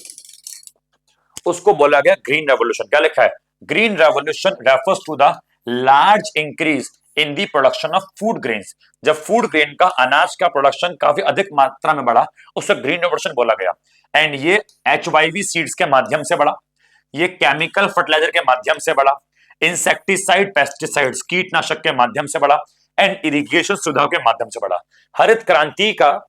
उसको बोला गया ग्रीन रेवोल्यूशन। क्या लिखा है, green revolution refers to the large increase in the production of food grains. जब फूड ग्रेन का, अनाज का प्रोडक्शन काफी अधिक मात्रा में बढ़ा, उसे ग्रीन रेवोल्यूशन बोला गया। एंड ये HYV सीड्स के माध्यम से बढ़ा, ये केमिकल फर्टिलाइजर के माध्यम से बढ़ा, इंसेक्टिसाइड, पेस्टिसाइड्स, कीटनाशक के माध्यम से बढ़ा, एंड इरिगेशन सुविधाओं के माध्यम से बढ़ा। हरित क्रांति का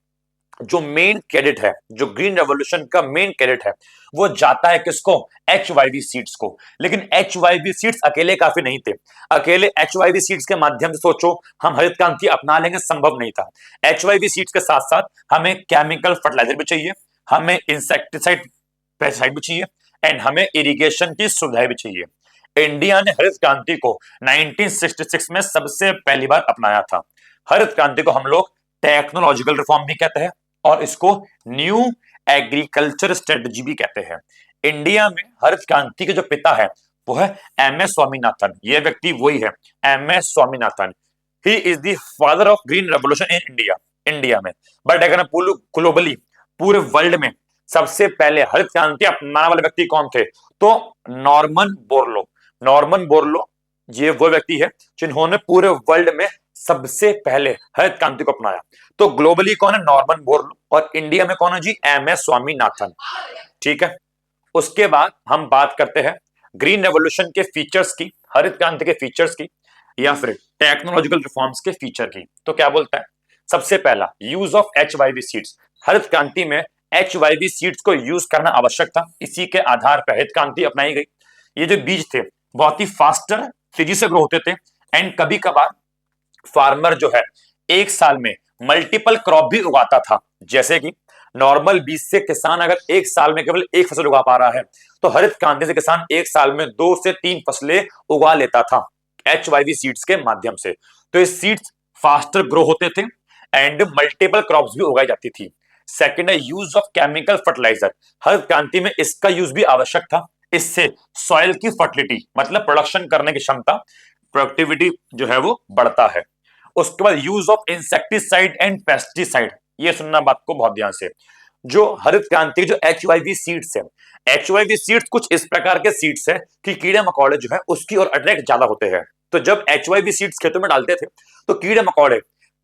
जो मेन क्रेडिट है, जो ग्रीन रेवोल्यूशन का मेन क्रेडिट है, वो जाता है किसको, HYV सीड्स को। लेकिन HYV सीड्स अकेले काफी नहीं थे, अकेले HYV सीड्स के माध्यम से सोचो हम हरित क्रांति अपना लेंगे, संभव नहीं था। HYV सीड्स के साथ साथ हमें केमिकल फर्टिलाइजर भी चाहिए, हमें इंसेक्टिसाइड, पेस्टिसाइड भी चाहिए, एंड हमें इरिगेशन की सुविधाएं भी चाहिए। इंडिया ने हरित क्रांति को 1966 में सबसे पहली बार अपनाया था। हरित क्रांति को हम लोग टेक्नोलॉजिकल रिफॉर्म भी कहते हैं और इसको न्यू एग्रीकल्चर स्ट्रेटजी भी कहते हैं। इंडिया में हरित क्रांति के जो पिता है वो है MS स्वामीनाथन। ये व्यक्ति वही है, MS Swaminathan. He is the father of green revolution in India, India में। बट अगर ग्लोबली, पूरे वर्ल्ड में सबसे पहले हरित क्रांति अपनाने वाले व्यक्ति कौन थे, तो नॉर्मन बोरलो। नॉर्मन बोरलो ये वो व्यक्ति है जिन्होंने पूरे वर्ल्ड में सबसे पहले हरित क्रांति को अपनाया। तो ग्लोबली कौन है, नॉर्मन बोरलो, और इंडिया में कौन है जी, MS स्वामीनाथन, ठीक है। उसके बाद हम बात करते हैं ग्रीन रेवोल्यूशन के फीचर्स की, हरित क्रांति के फीचर्स की, या फिर टेक्नोलॉजिकल रिफॉर्म्स के फीचर की। तो क्या बोलता है, सबसे पहला, यूज ऑफ HYV सीड्स। हरित क्रांति में HYV सीड्स को यूज करना आवश्यक था, इसी के आधार पर हरित क्रांति अपनाई गई। ये जो बीज थे बहुत ही फास्टर, तेजी से ग्रो होते थे, एंड कभी कभार फार्मर जो है एक साल में मल्टीपल क्रॉप भी उगाता था। जैसे कि नॉर्मल बीज से किसान अगर एक साल में केवल एक फसल उगा पा रहा है, तो हरित क्रांति से किसान एक साल में 2 से 3 फसलें उगा लेता था HYV सीड्स के माध्यम से। तो ये सीड्स फास्टर ग्रो होते थे एंड मल्टीपल क्रॉप्स भी उगाई जाती थी। सेकेंड है यूज ऑफ केमिकल फर्टिलाइजर। हरित क्रांति में इसका यूज भी आवश्यक था, इससे सॉइल की फर्टिलिटी, मतलब प्रोडक्शन करने की क्षमता, प्रोडक्टिविटी जो है वो बढ़ता है। उसके बाद use of insecticide and pesticide, ये सुनना बात को बहुत ध्यान से। जो हरित क्रांति जो HYV सीड्स है, HYV सीड्स कुछ इस प्रकार के सीड्स है कि कीड़े मकोड़े जो है उसकी ओर अट्रैक्ट ज्यादा होते हैं। तो जब HYV सीड्स खेतों में डालते थे तो कीड़े मकोड़े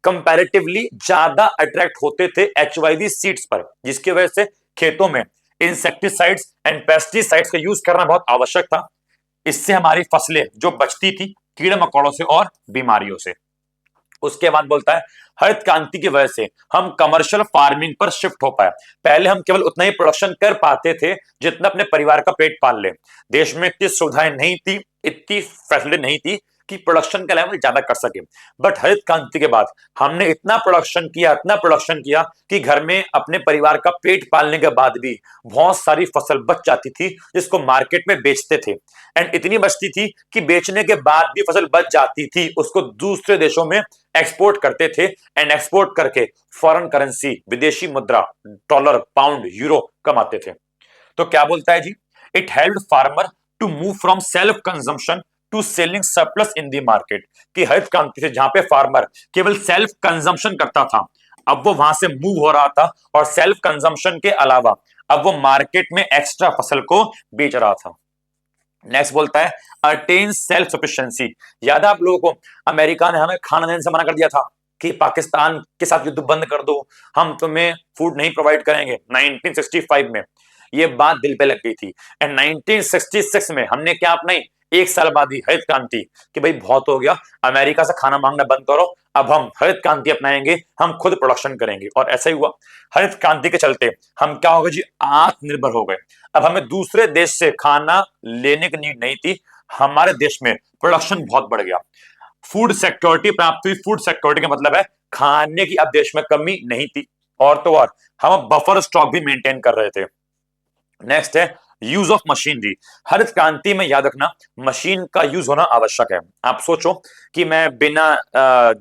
कंपैरेटिवली ज्यादा अट्रैक्ट होते थे HYV सीड्स पर, जिसकी वजह से खेतों में इंसेक्टिसाइड्स एंड पेस्टिसाइड्स का यूज करना बहुत आवश्यक था। इससे हमारी फसलें जो बचती थी कीड़े मकोड़ों से और बीमारियों से। उसके बाद बोलता है हरित क्रांति की वजह से हम कमर्शियल फार्मिंग पर शिफ्ट हो पाए। पहले हम केवल उतना ही प्रोडक्शन कर पाते थे जितना अपने परिवार का पेट पाल ले। देश में इतनी सुविधाएं नहीं थी, इतनी फैसिलिटी नहीं थी कि प्रोडक्शन का लेवल ज्यादा कर सके। बट हरित क्रांति के बाद हमने इतना प्रोडक्शन किया, इतना प्रोडक्शन किया कि घर में अपने परिवार का पेट पालने के बाद भी बहुत सारी फसल बच जाती थी जिसको मार्केट में बेचते थे। एंड इतनी बचती थी कि बेचने के बाद भी फसल बच जाती थी, उसको दूसरे देशों में एक्सपोर्ट करते थे एंड एक्सपोर्ट करके फॉरेन करेंसी, विदेशी मुद्रा, डॉलर, पाउंड, यूरो कमाते थे। तो क्या बोलता है जी, it helped farmer to move from self consumption to selling surplus in the market. कि हरित क्रांति से जहां पे फार्मर केवल सेल्फ कंजम्पशन करता था, अब वो वहां से मूव हो रहा था और सेल्फ कंजम्पशन के अलावा अब वो मार्केट में एक्स्ट्रा फसल को बेच रहा था। नेक्स्ट बोलता है अटेन सेल्फ सफिशिएंसी। याद है आप लोगों को, अमेरिका ने हमें खाना देने से मना कर दिया था कि पाकिस्तान के साथ युद्ध बंद कर दो, हम तुम्हें फूड नहीं प्रोवाइड करेंगे 1965 में। ये बात दिल पे लग गई थी एंड 1966 में हमने क्या अपनाई, एक साल बाद ही हरित क्रांति, कि भाई बहुत हो गया, अमेरिका से खाना मांगना बंद करो, अब हम हरित क्रांति अपनाएंगे, हम खुद प्रोडक्शन करेंगे। और ऐसा ही हुआ। हरित क्रांति के चलते हम क्या हो गए जी, आत्मनिर्भर हो गए। अब हमें दूसरे देश से खाना लेने की नीड नहीं थी, हमारे देश में प्रोडक्शन बहुत बढ़ गया, फूड सिक्योरिटी प्राप्त हुई। फूड सिक्योरिटी का मतलब है खाने की अब देश में कमी नहीं थी, और तो और हम बफर स्टॉक भी मेंटेन कर रहे थे। नेक्स्ट है यूज ऑफ मशीनरी। हरित क्रांति में याद रखना मशीन का यूज होना आवश्यक है। आप सोचो कि मैं बिना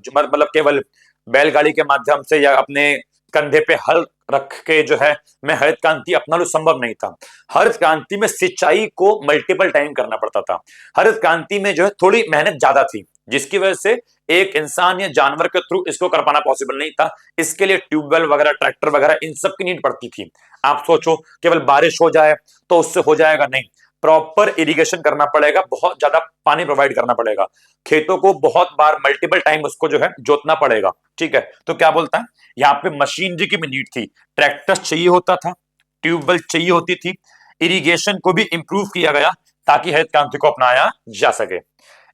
मतलब केवल बैलगाड़ी के माध्यम से या अपने कंधे पे हल रख के जो है मैं हरित क्रांति अपना लो, संभव नहीं था। हरित क्रांति में सिंचाई को मल्टीपल टाइम करना पड़ता था। हरित क्रांति में जो है थोड़ी मेहनत ज्यादा थी, जिसकी वजह से एक इंसान या जानवर के थ्रू इसको कर पाना पॉसिबल नहीं था। इसके लिए ट्यूबवेल वगैरह, ट्रैक्टर वगैरह, इन सब की नीड पड़ती थी। आप सोचो केवल बारिश हो जाए तो उससे हो जाएगा नहीं, प्रॉपर इरिगेशन करना पड़ेगा, बहुत ज्यादा पानी प्रोवाइड करना पड़ेगा, खेतों को बहुत बार मल्टीपल टाइम उसको जो है जोतना पड़ेगा। ठीक है, तो क्या बोलता है यहाँ पे मशीनरी की भी नीड थी, ट्रैक्टर चाहिए होता था, ट्यूबवेल चाहिए होती थी, इरिगेशन को भी इंप्रूव किया गया ताकि हरित क्रांति को अपनाया जा सके।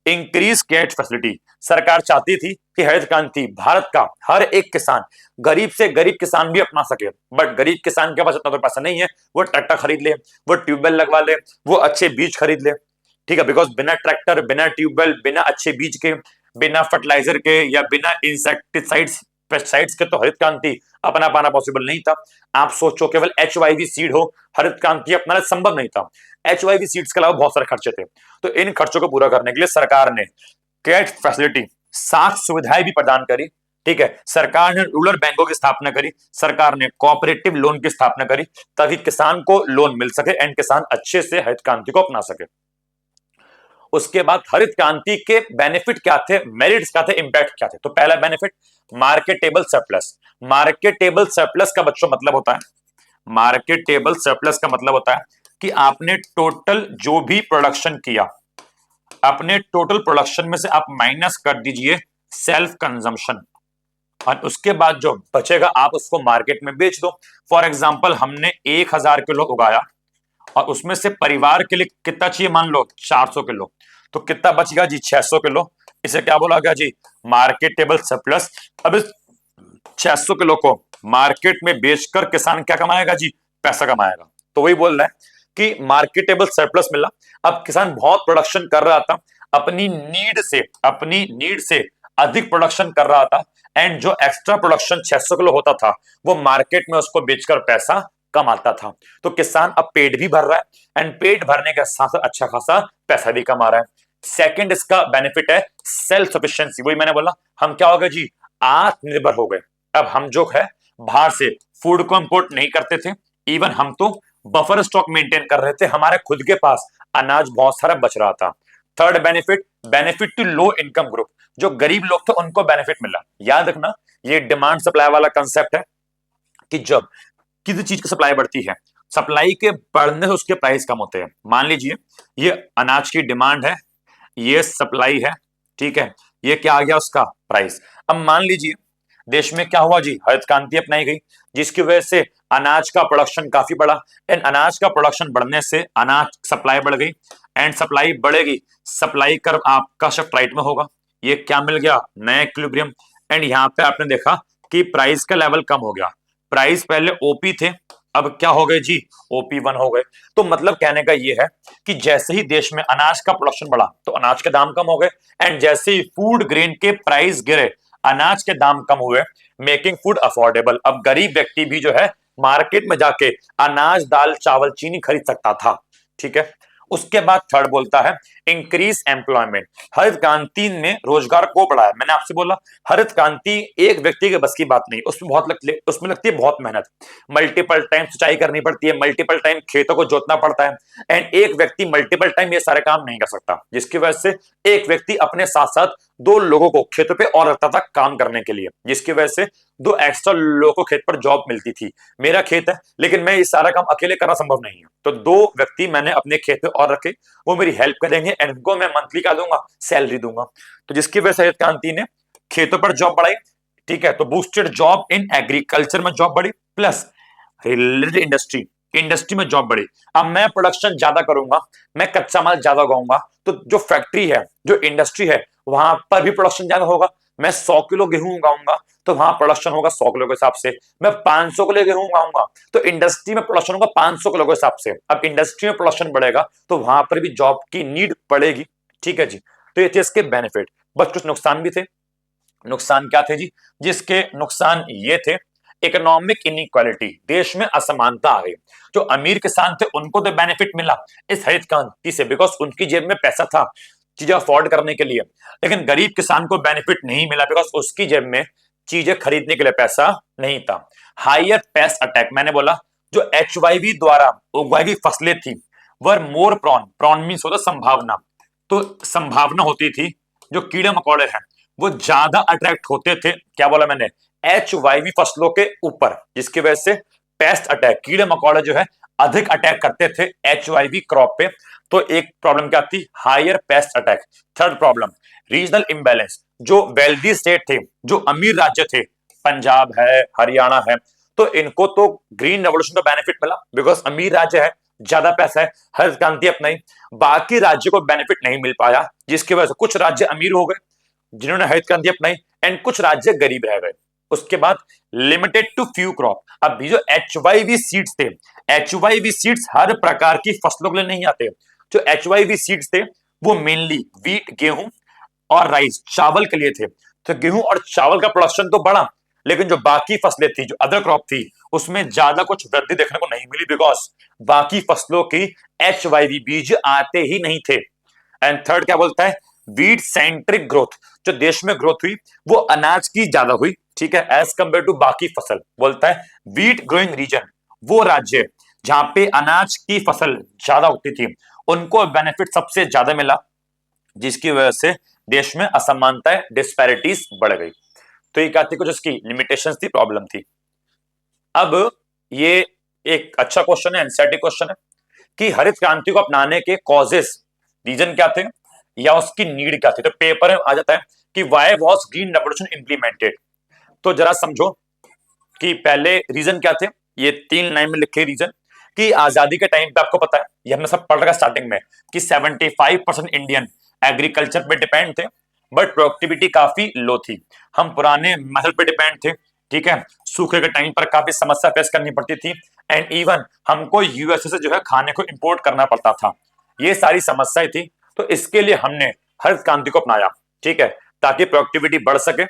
Increase cat facility. सरकार चाहती थी कि हरित क्रांति भारत का हर एक किसान, गरीब से गरीब किसान भी अपना सके। बट गरीब किसान के पास इतना तो पैसा नहीं है वो ट्रैक्टर खरीद ले, वो ट्यूबवेल लगवा ले, वो अच्छे बीज खरीद ले। ठीक है, बिकॉज बिना ट्रैक्टर, बिना ट्यूबवेल, बिना अच्छे बीज के, बिना फर्टिलाइजर के या बिना इंसेक्टिसाइड्स, पेस्टिसाइड्स के तो हरित क्रांति अपना पाना पॉसिबल नहीं था। आप सोचो केवल HYV सीड हो, हरित क्रांति अपनाना संभव नहीं था। HYV सीड्स के अलावा बहुत सारे खर्चे थे। तो इन खर्चों को पूरा करने के लिए सरकार ने कैट फैसिलिटी, साख सुविधाएं भी प्रदान करी। ठीक है, सरकार ने रूरल बैंकों की स्थापना करी, सरकार ने कोऑपरेटिव लोन की स्थापना करी ताकि किसान को लोन मिल सके एंड किसान अच्छे से हरित क्रांति को अपना सके। उसके बाद हरित क्रांति के बेनिफिट क्या थे, मेरिट्स क्या थे, इंपैक्ट क्या थे। तो पहला benefit marketable surplus. Marketable surplus का बच्चों मतलब होता है, मार्केटेबल सरप्लस का मतलब होता है कि आपने टोटल जो भी प्रोडक्शन किया, अपने टोटल प्रोडक्शन में से आप माइनस कर दीजिए सेल्फ कंजम्पशन, और उसके बाद जो बचेगा आप उसको मार्केट में बेच दो। फॉर एग्जांपल हमने 1000 किलो उगाया और उसमें से परिवार के लिए कितना चाहिए, मान लो 400 किलो, तो कितना बचेगा जी, 600 किलो। इसे क्या बोला गया जी, मार्केटेबल सरप्लस। अब इस 600 किलो को मार्केट में बेचकर किसान क्या कमाएगा जी, पैसा कमाएगा। तो वही बोल रहा है कि मार्केटेबल सरप्लस मिला। अब किसान बहुत प्रोडक्शन कर रहा था, अपनी नीड से अधिक प्रोडक्शन कर रहा था, एंड जो एक्स्ट्रा प्रोडक्शन 600 किलो होता था वो मार्केट में उसको बेचकर पैसा कमाता था। तो किसान अब पेट भी भर रहा है एंड पेट भरने के साथ अच्छा खासा पैसा भी कमा रहा है। सेकंड इसका बेनिफिट है सेल्फ सफिशिएंसी। वही मैंने बोला, हम क्या हो गए जी, आत्मनिर्भर हो गए। अब हम जो है बाहर से फूड को इंपोर्ट नहीं करते थे, इवन हम तो बफर स्टॉक मेंटेन कर रहे थे, हमारे खुद के पास अनाज बहुत सारा बच रहा था। Third benefit, benefit to low income group. जो गरीब लोग थे उनको बेनिफिट मिला। याद रखना ये डिमांड सप्लाई वाला कंसेप्ट है कि जब किसी चीज की सप्लाई बढ़ती है, सप्लाई के बढ़ने से उसके प्राइस कम होते हैं। मान लीजिए ये अनाज की डिमांड है, ये सप्लाई है, ठीक है, ये क्या आ गया उसका प्राइस। अब मान लीजिए देश में क्या हुआ जी, हरित क्रांति अपनाई गई, जिसकी वजह से अनाज का प्रोडक्शन काफी बढ़ा। एंड अनाज का प्रोडक्शन बढ़ने से अनाज सप्लाई बढ़ गई, एंड सप्लाई बढ़ेगी, सप्लाई कर्व आपका शिफ्ट राइट में होगा। ये क्या मिल गया, नया इक्विलिब्रियम। एंड यहाँ पे आपने देखा कि प्राइस का लेवल कम हो गया। प्राइस पहले ओपी थे, अब क्या हो गए जी, OP1 हो गए। तो मतलब कहने का ये है कि जैसे ही देश में अनाज का प्रोडक्शन बढ़ा तो अनाज के दाम कम हो गए, एंड जैसे ही फूड ग्रेन के प्राइस गिरे, अनाज के दाम कम हुए, मेकिंग फूड अफोर्डेबल। अब गरीब व्यक्ति भी जो है मार्केट में जाके अनाज, दाल, चावल, चीनी खरीद सकता था। ठीक है। उसके बाद थर्ड बोलता है इंक्रीज एम्प्लॉयमेंट। हरित क्रांति ने रोजगार को बढ़ाया। मैंने आपसे बोला हरित क्रांति एक व्यक्ति के बस की बात नहीं, उसमें लगती है बहुत मेहनत, मल्टीपल टाइम सिंचाई करनी पड़ती है, मल्टीपल टाइम खेतों को जोतना पड़ता है, एंड एक व्यक्ति मल्टीपल टाइम ये सारे काम नहीं कर सकता, जिसकी वजह से एक व्यक्ति अपने साथ साथ दो लोगों को खेतों पे और रखता था काम करने के लिए, जिसकी वजह से दो एक्स्ट्रा लोगों को खेत पर जॉब मिलती थी। मेरा खेत है लेकिन मैं ये सारा काम अकेले करना संभव नहीं है, तो दो व्यक्ति मैंने अपने खेत पे और रखे, वो मेरी हेल्प करेंगे, एंड उनको मैं मंथली क्या दूंगा, सैलरी दूंगा। तो जिसकी वजह से हरित क्रांति ने खेतों पर जॉब बढ़ाई। ठीक है। तो बूस्टेड जॉब इन एग्रीकल्चर में जॉब बढ़ी, प्लस रिलेटेड इंडस्ट्री में जॉब बढ़ी। अब मैं प्रोडक्शन ज्यादा करूंगा, मैं कच्चा माल ज्यादा उगाऊंगा, तो जो फैक्ट्री है, जो इंडस्ट्री है, वहां पर भी प्रोडक्शन ज्यादा होगा। मैं 100 किलो गेहूं उगाऊंगा तो वहां प्रोडक्शन होगा 100 किलो के हिसाब से। मैं 500 किलो गेहूं उगाऊंगा तो इंडस्ट्री में प्रोडक्शन होगा 500 किलो के हिसाब से। अब इंडस्ट्री में प्रोडक्शन बढ़ेगा तो वहां पर भी जॉब की नीड बढ़ेगी। ठीक है जी। तो ये थे इसके बेनिफिट, बस कुछ नुकसान भी थे। नुकसान क्या थे जी, जिसके नुकसान ये थे, इकोनॉमिक इनइक्वालिटी, देश में असमानता आ गई। जो अमीर किसान थे उनको तो बेनिफिट मिला इस हरित क्रांति से, बिकॉज उनकी जेब में पैसा था चीजें अफोर्ड करने के लिए, लेकिन गरीब किसान को बेनिफिट नहीं मिला बिकॉज उसकी जेब में चीजें खरीदने के लिए पैसा नहीं था। हायर पेस्ट अटैक, मैंने बोला जो HYV द्वारा उगाई गई फसलें थी वर मोर प्रॉन मीन्स होता संभावना, तो संभावना होती थी जो कीड़े मकोड़े हैं वो ज्यादा अट्रैक्ट होते थे, क्या बोला मैंने, HYV फसलों के ऊपर, जिसकी वजह से पेस्ट अटैक, कीड़े मकोड़े जो है अधिक अटैक करते थे HYV क्रॉप पे। तो एक प्रॉब्लम क्या थी, higher pest attack. Third problem regional imbalance, जो वेल्दी स्टेट थे, जो अमीर राज्य थे, पंजाब है, हरियाणा है, तो इनको तो ग्रीन रेवोल्यूशन का बेनिफिट मिला बिकॉज अमीर राज्य है, ज्यादा पैसा है, हरित क्रांति अपनाई। बाकी राज्य को बेनिफिट नहीं मिल पाया, जिसकी वजह से कुछ राज्य अमीर हो गए जिन्होंने हरित क्रांति अपनाई, एंड कुछ राज्य गरीब रह गए। उसके बाद लिमिटेड टू फ्यू क्रॉप। अब जो HYV सीड्स थे, HYV सीड्स हर प्रकार की फसलों के लिए नहीं आते। जो HYV सीड्स थे वो मेनली वीट, गेहूं और राइस, चावल के लिए थे। तो गेहूं और चावल का प्रोडक्शन तो बढ़ा, लेकिन जो बाकी फसलें थी, जो अदर क्रॉप थी, उसमें ज्यादा कुछ वृद्धि देखने को नहीं मिली बिकॉज बाकी फसलों की HYV बीज आते ही नहीं थे। एंड थर्ड क्या बोलता है, वीट सेंट्रिक ग्रोथ, जो देश में ग्रोथ हुई वो अनाज की ज्यादा हुई। ठीक है। एज कंपेयर टू बाकी फसल, बोलता है वीट ग्रोइंग रीजन, वो राज्य जहां पे अनाज की फसल ज्यादा होती थी उनको बेनिफिट सबसे ज्यादा मिला, जिसकी वजह से देश में असमानताएं, डिस्पैरिटीज बढ़ गई। तो ये क्या थी, कुछ इसकी लिमिटेशंस थी, प्रॉब्लम थी। अब ये एक अच्छा क्वेश्चन है, एनसीईआरटी क्वेश्चन है कि हरित क्रांति को अपनाने के कॉजेस, रीजन क्या थे या उसकी नीड क्या थी। तो पेपर में आ जाता है कि why was green revolution implemented. तो जरा समझो कि पहले रीजन क्या थे, ये 3 लाइन में लिखे रीजन, कि आजादी के टाइम पे आपको पता है, ये हमने सब पढ़ रखा स्टार्टिंग में, कि 75% इंडियन एग्रीकल्चर पे डिपेंड थे, बट प्रोडक्टिविटी काफी लो थी। हम पुराने मेथड पे डिपेंड थे। ठीक है। सूखे के टाइम पर काफी समस्या फेस करनी पड़ती थी, एंड इवन हमको यूएसए से जो है खाने को इंपोर्ट करना पड़ता था। ये सारी समस्याएं थी, तो इसके लिए हमने हरित क्रांति को अपनाया। ठीक है। ताकि प्रोडक्टिविटी बढ़ सके,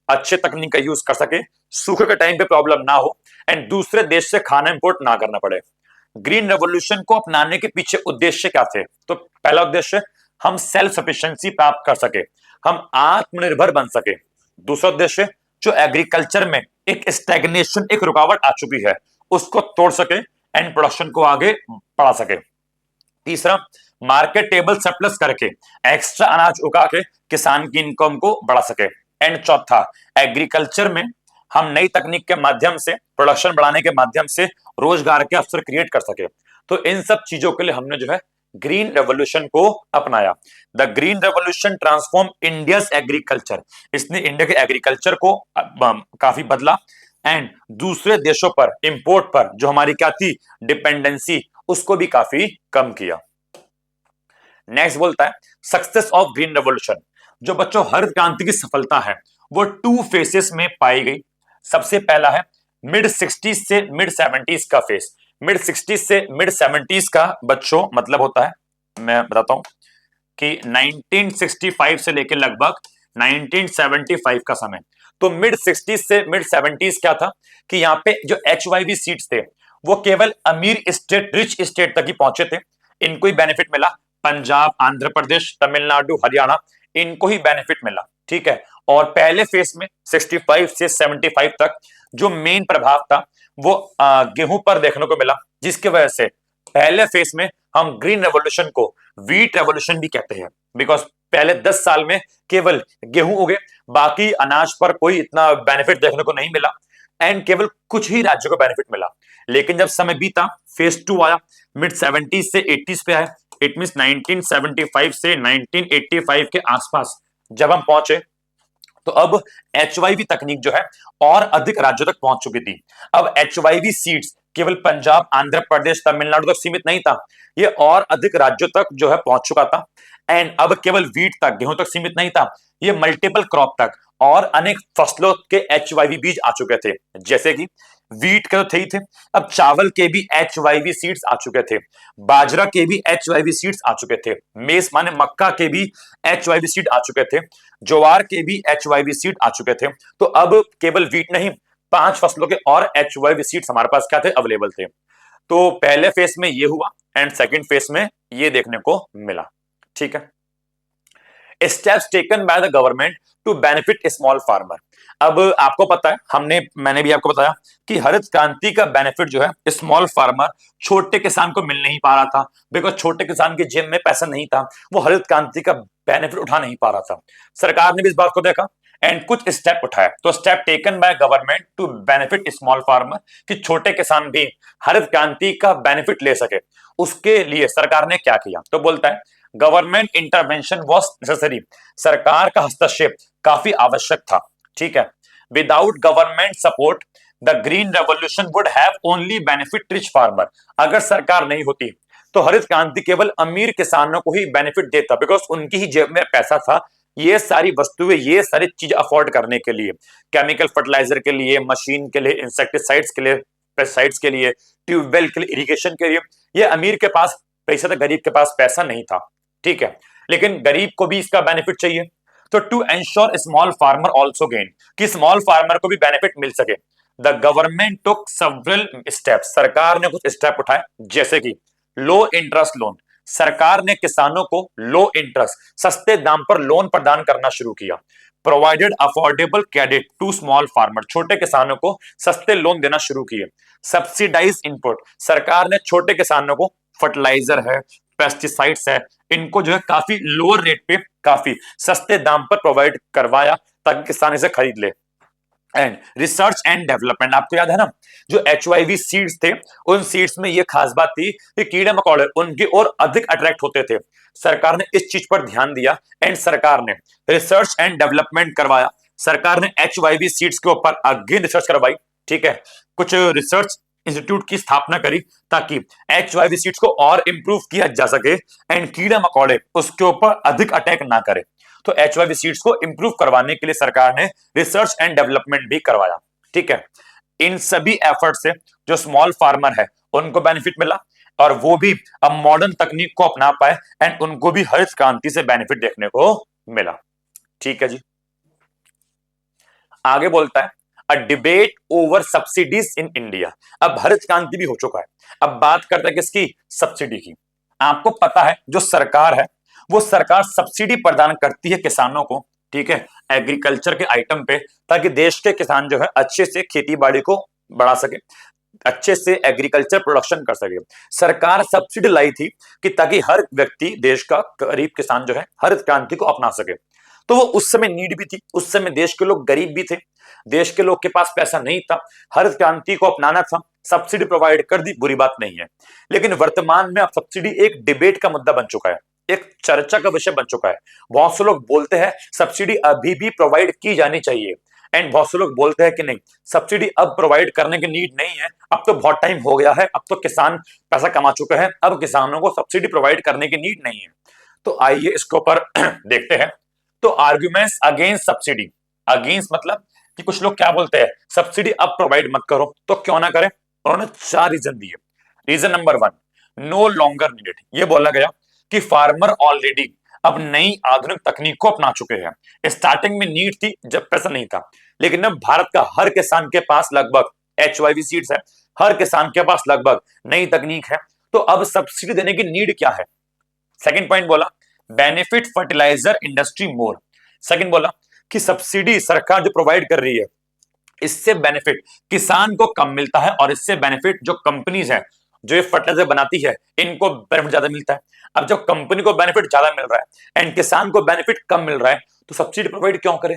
अच्छे तकनीक का यूज कर सके, सूखे के टाइम पे प्रॉब्लम ना हो, एंड दूसरे देश से खाना इंपोर्ट ना करना पड़े। ग्रीन रेवोल्यूशन को अपनाने के पीछे उद्देश्य क्या थे, तो पहला उद्देश्य, हम सेल्फ सफिशिएंसी प्राप्त कर सके, हम आत्मनिर्भर बन सके। दूसरा उद्देश्य, जो एग्रीकल्चर में एक स्टैग्नेशन, एक रुकावट आ चुकी है, उसको तोड़ सके एंड प्रोडक्शन को आगे बढ़ा सके। तीसरा, मार्केटेबल सरप्लस करके एक्स्ट्रा अनाज उगा के किसान की इनकम को बढ़ा सके। एंड चौथा, एग्रीकल्चर में हम नई तकनीक के माध्यम से, प्रोडक्शन बढ़ाने के माध्यम से रोजगार के अवसर क्रिएट कर सके। तो इन सब चीजों के लिए हमने जो है ग्रीन रेवोल्यूशन को अपनाया। The green revolution transform India's agriculture, इसने इंडिया के एग्रीकल्चर को काफी बदला एंड दूसरे देशों पर इंपोर्ट पर जो हमारी क्या थी डिपेंडेंसी, उसको भी काफी कम किया। नेक्स्ट बोलता है सक्सेस ऑफ ग्रीन रेवोल्यूशन। जो बच्चों हरित क्रांति की सफलता है वो 2 फेसेस में पाई गई। सबसे पहला है मिड 60s से मिड 70s का फेस। मिड 60s से मिड 70s का बच्चों मतलब होता है, मैं बताता हूं कि 1965 से लेकर लगभग 1975 का समय। तो मिड 60s से मिड 70s क्या था कि यहाँ पे जो HYV सीट्स थे वो केवल अमीर स्टेट, रिच स्टेट तक ही पहुंचे थे, इनको ही बेनिफिट मिला। पंजाब, आंध्र प्रदेश, तमिलनाडु, हरियाणा, इनको ही बेनिफिट मिला, ठीक है। और पहले फेस में 65 से 75 तक जो मेन प्रभाव था वो गेहूं पर देखने को मिला, जिसकी वजह से पहले फेस में हम ग्रीन रेवोल्यूशन को व्हीट रेवोल्यूशन भी कहते हैं, बिकॉज पहले 10 साल में केवल गेहूं उगे, बाकी अनाज पर कोई इतना बेनिफिट देखने को नहीं मिला एंड केवल कुछ ही राज्यों को बेनिफिट मिला। लेकिन जब समय बीता, फेज 2 आया, मिड 70s से 80s पे आए, इट मीन 1975 से 1985 के आसपास जब हम पहुंचे तो अब HYV तकनीक जो है और अधिक राज्यों तक पहुंच चुकी थी। अब HYV सीड्स केवल पंजाब, आंध्र प्रदेश, तमिलनाडु तक सीमित नहीं था, ये और अधिक राज्यों तक जो है पहुंच चुका था। एंड अब केवल व्हीट तक, गेहूं तक सीमित नहीं था, ये मल्टीपल क्रॉप तक और अनेक फसलों के HYV बीज आ चुके थे। जैसे कि व्हीट के तो थे ही थे, अब चावल के भी HYV सीड्स आ चुके थे, बाजरा के भी HYV सीड्स आ चुके थे, मेस माने मक्का के भी HYV सीड आ चुके थे, ज्वार के भी HYV सीड आ चुके थे। तो अब केवल व्हीट नहीं, 5 फसलों के और HYV सीड्स हमारे पास क्या थे, अवेलेबल थे। तो पहले फेस में ये हुआ एंड सेकंड फेस में ये देखने को मिला, ठीक है। Steps taken by the government to benefit small farmer. अब आपको पता है, मैंने भी आपको बताया कि हरित क्रांति का बेनिफिट जो है स्मॉल फार्मर, छोटे किसान को मिल नहीं पा रहा था, बिकॉज छोटे किसान की जेब में पैसा नहीं था, वो हरित क्रांति का बेनिफिट उठा नहीं पा रहा था। सरकार ने भी इस बात को देखा एंड कुछ स्टेप उठाया। तो step taken by government to benefit small farmer, कि छोटे किसान भी हरित क्रांति का बेनिफिट ले सके, उसके लिए सरकार ने क्या किया। तो बोलता है गवर्नमेंट इंटरवेंशन वॉज नेसेसरी, सरकार का हस्तक्षेप काफी आवश्यक था, ठीक है। Without government support the green revolution would have only benefit rich farmer. अगर सरकार नहीं होती तो हरित क्रांति केवल अमीर किसानों को ही बेनिफिट देता, बिकॉज उनकी ही जेब में पैसा था ये सारी वस्तुएं, ये सारी चीज अफोर्ड करने के लिए, केमिकल फर्टिलाइजर के लिए, मशीन के लिए, इंसेक्टिसाइड्स के लिए, पेस्टिसाइड्स के लिए, ट्यूबवेल के लिए, इरिगेशन के लिए। ये अमीर के पास पैसा था, गरीब के पास पैसा नहीं था, ठीक है। लेकिन गरीब को भी इसका बेनिफिट चाहिए, तो to ensure small farmer also gain, कि स्मॉल फार्मर को भी बेनिफिट मिल सके, the government took several steps, सरकार ने कुछ स्टेप उठाए, जैसे कि लो इंटरेस्ट लोन, सरकार ने किसानों को लो इंटरेस्ट, सस्ते दाम पर लोन प्रदान करना शुरू किया। Provided affordable credit to small farmer, छोटे किसानों को सस्ते लोन देना शुरू किए। सब्सिडाइज इनपुट, सरकार ने छोटे किसानों को फर्टिलाइजर है, पेस्टिसाइड्स है, इनको जो है काफी लोअर रेट पे, काफी सस्ते दाम पर प्रोवाइड करवाया ताकि किसान इसे खरीद ले। एंड रिसर्च एंड डेवलपमेंट, आपको याद है ना जो HYV सीड्स थे, उन सीड्स में ये खास बात थी कि कीड़े मकोड़े उनकी ओर अधिक अट्रैक्ट होते थे। सरकार ने इस चीज पर ध्यान दिया एंड सरकार ने रिसर्च एंड डेवलपमेंट करवाया। सरकार ने HYV सीड्स के ऊपर अगेन रिसर्च करवाई, ठीक है, कुछ रिसर्च इंस्टीट्यूट की स्थापना करी ताकि HYV सीड्स को और इंप्रूव किया जा सके एंड कीड़े मकोड़े उसके ऊपर अधिक अटैक ना करे। तो HYV सीड्स को इंप्रूव करवाने के लिए सरकार ने रिसर्च एंड डेवलपमेंट भी करवाया, ठीक है। इन सभी एफर्ट से जो स्मॉल फार्मर है उनको बेनिफिट मिला और वो भी अब मॉडर्न तकनीक को अपना पाए एंड उनको भी हरित क्रांति से बेनिफिट देखने को मिला, ठीक है जी। आगे बोलता है a debate over subsidies in India. अब हरित क्रांति भी हो चुका है, अब बात करते हैं किसकी, सब्सिडी की। आपको पता है जो सरकार है वो सरकार सब्सिडी प्रदान करती है किसानों को, ठीक है, एग्रीकल्चर के आइटम पे, ताकि देश के किसान जो है अच्छे से खेती बाड़ी को बढ़ा सके, अच्छे से एग्रीकल्चर प्रोडक्शन कर सके। सरकार सब्सिडी लाई थी कि ताकि हर व्यक्ति, देश का गरीब किसान जो है हरित क्रांति को अपना सके। तो वो उस समय नीड भी थी, उस समय देश के लोग गरीब भी थे, देश के लोग के पास पैसा नहीं था, हरित क्रांति को अपनाना था, सब्सिडी प्रोवाइड कर दी, बुरी बात नहीं है, लेकिन वर्तमान में अब सब्सिडी एक डिबेट का मुद्दा बन चुका है, एक चर्चा का विषय बन चुका है। बहुत से लोग बोलते हैं सब्सिडी अभी भी प्रोवाइड की जानी चाहिए, एंड बहुत से लोग बोलते हैं कि नहीं, सब्सिडी अब प्रोवाइड करने की नीड नहीं है, अब तो बहुत टाइम हो गया है, अब तो किसान पैसा कमा चुके हैं, अब किसानों को सब्सिडी प्रोवाइड करने की नीड नहीं है। तो आइए इसके ऊपर देखते हैं। तो आर्ग्यूमेंट्स अगेंस्ट सब्सिडी, अगेंस्ट मतलब कि कुछ लोग क्या बोलते हैं, सब्सिडी अब प्रोवाइड मत करो, तो क्यों ना करें। उन्होंने 4 रीजन दिए। Reason number 1, no longer needed. ये बोला गया कि फार्मर ऑलरेडी अब नई आधुनिक तकनीक को अपना चुके हैं। स्टार्टिंग में नीड थी जब पैसा नहीं था, लेकिन अब भारत का हर किसान के पास लगभग HYV सीड्स है, हर किसान के पास लगभग नई तकनीक है, तो अब सब्सिडी देने की नीड क्या है। सेकंड पॉइंट बोला, बेनिफिट फर्टिलाइजर इंडस्ट्री मोर। सेकंड बोला कि सब्सिडी सरकार जो प्रोवाइड कर रही है, इससे बेनिफिट किसान को कम मिलता है, और इससे बेनिफिट जो कंपनीज है जो ये फर्टिलाइजर बनाती है, इनको बेनिफिट ज्यादा मिलता है। अब जब कंपनी को बेनिफिट ज्यादा मिल रहा है एंड किसान को बेनिफिट कम मिल रहा है, तो सब्सिडी प्रोवाइड क्यों करे।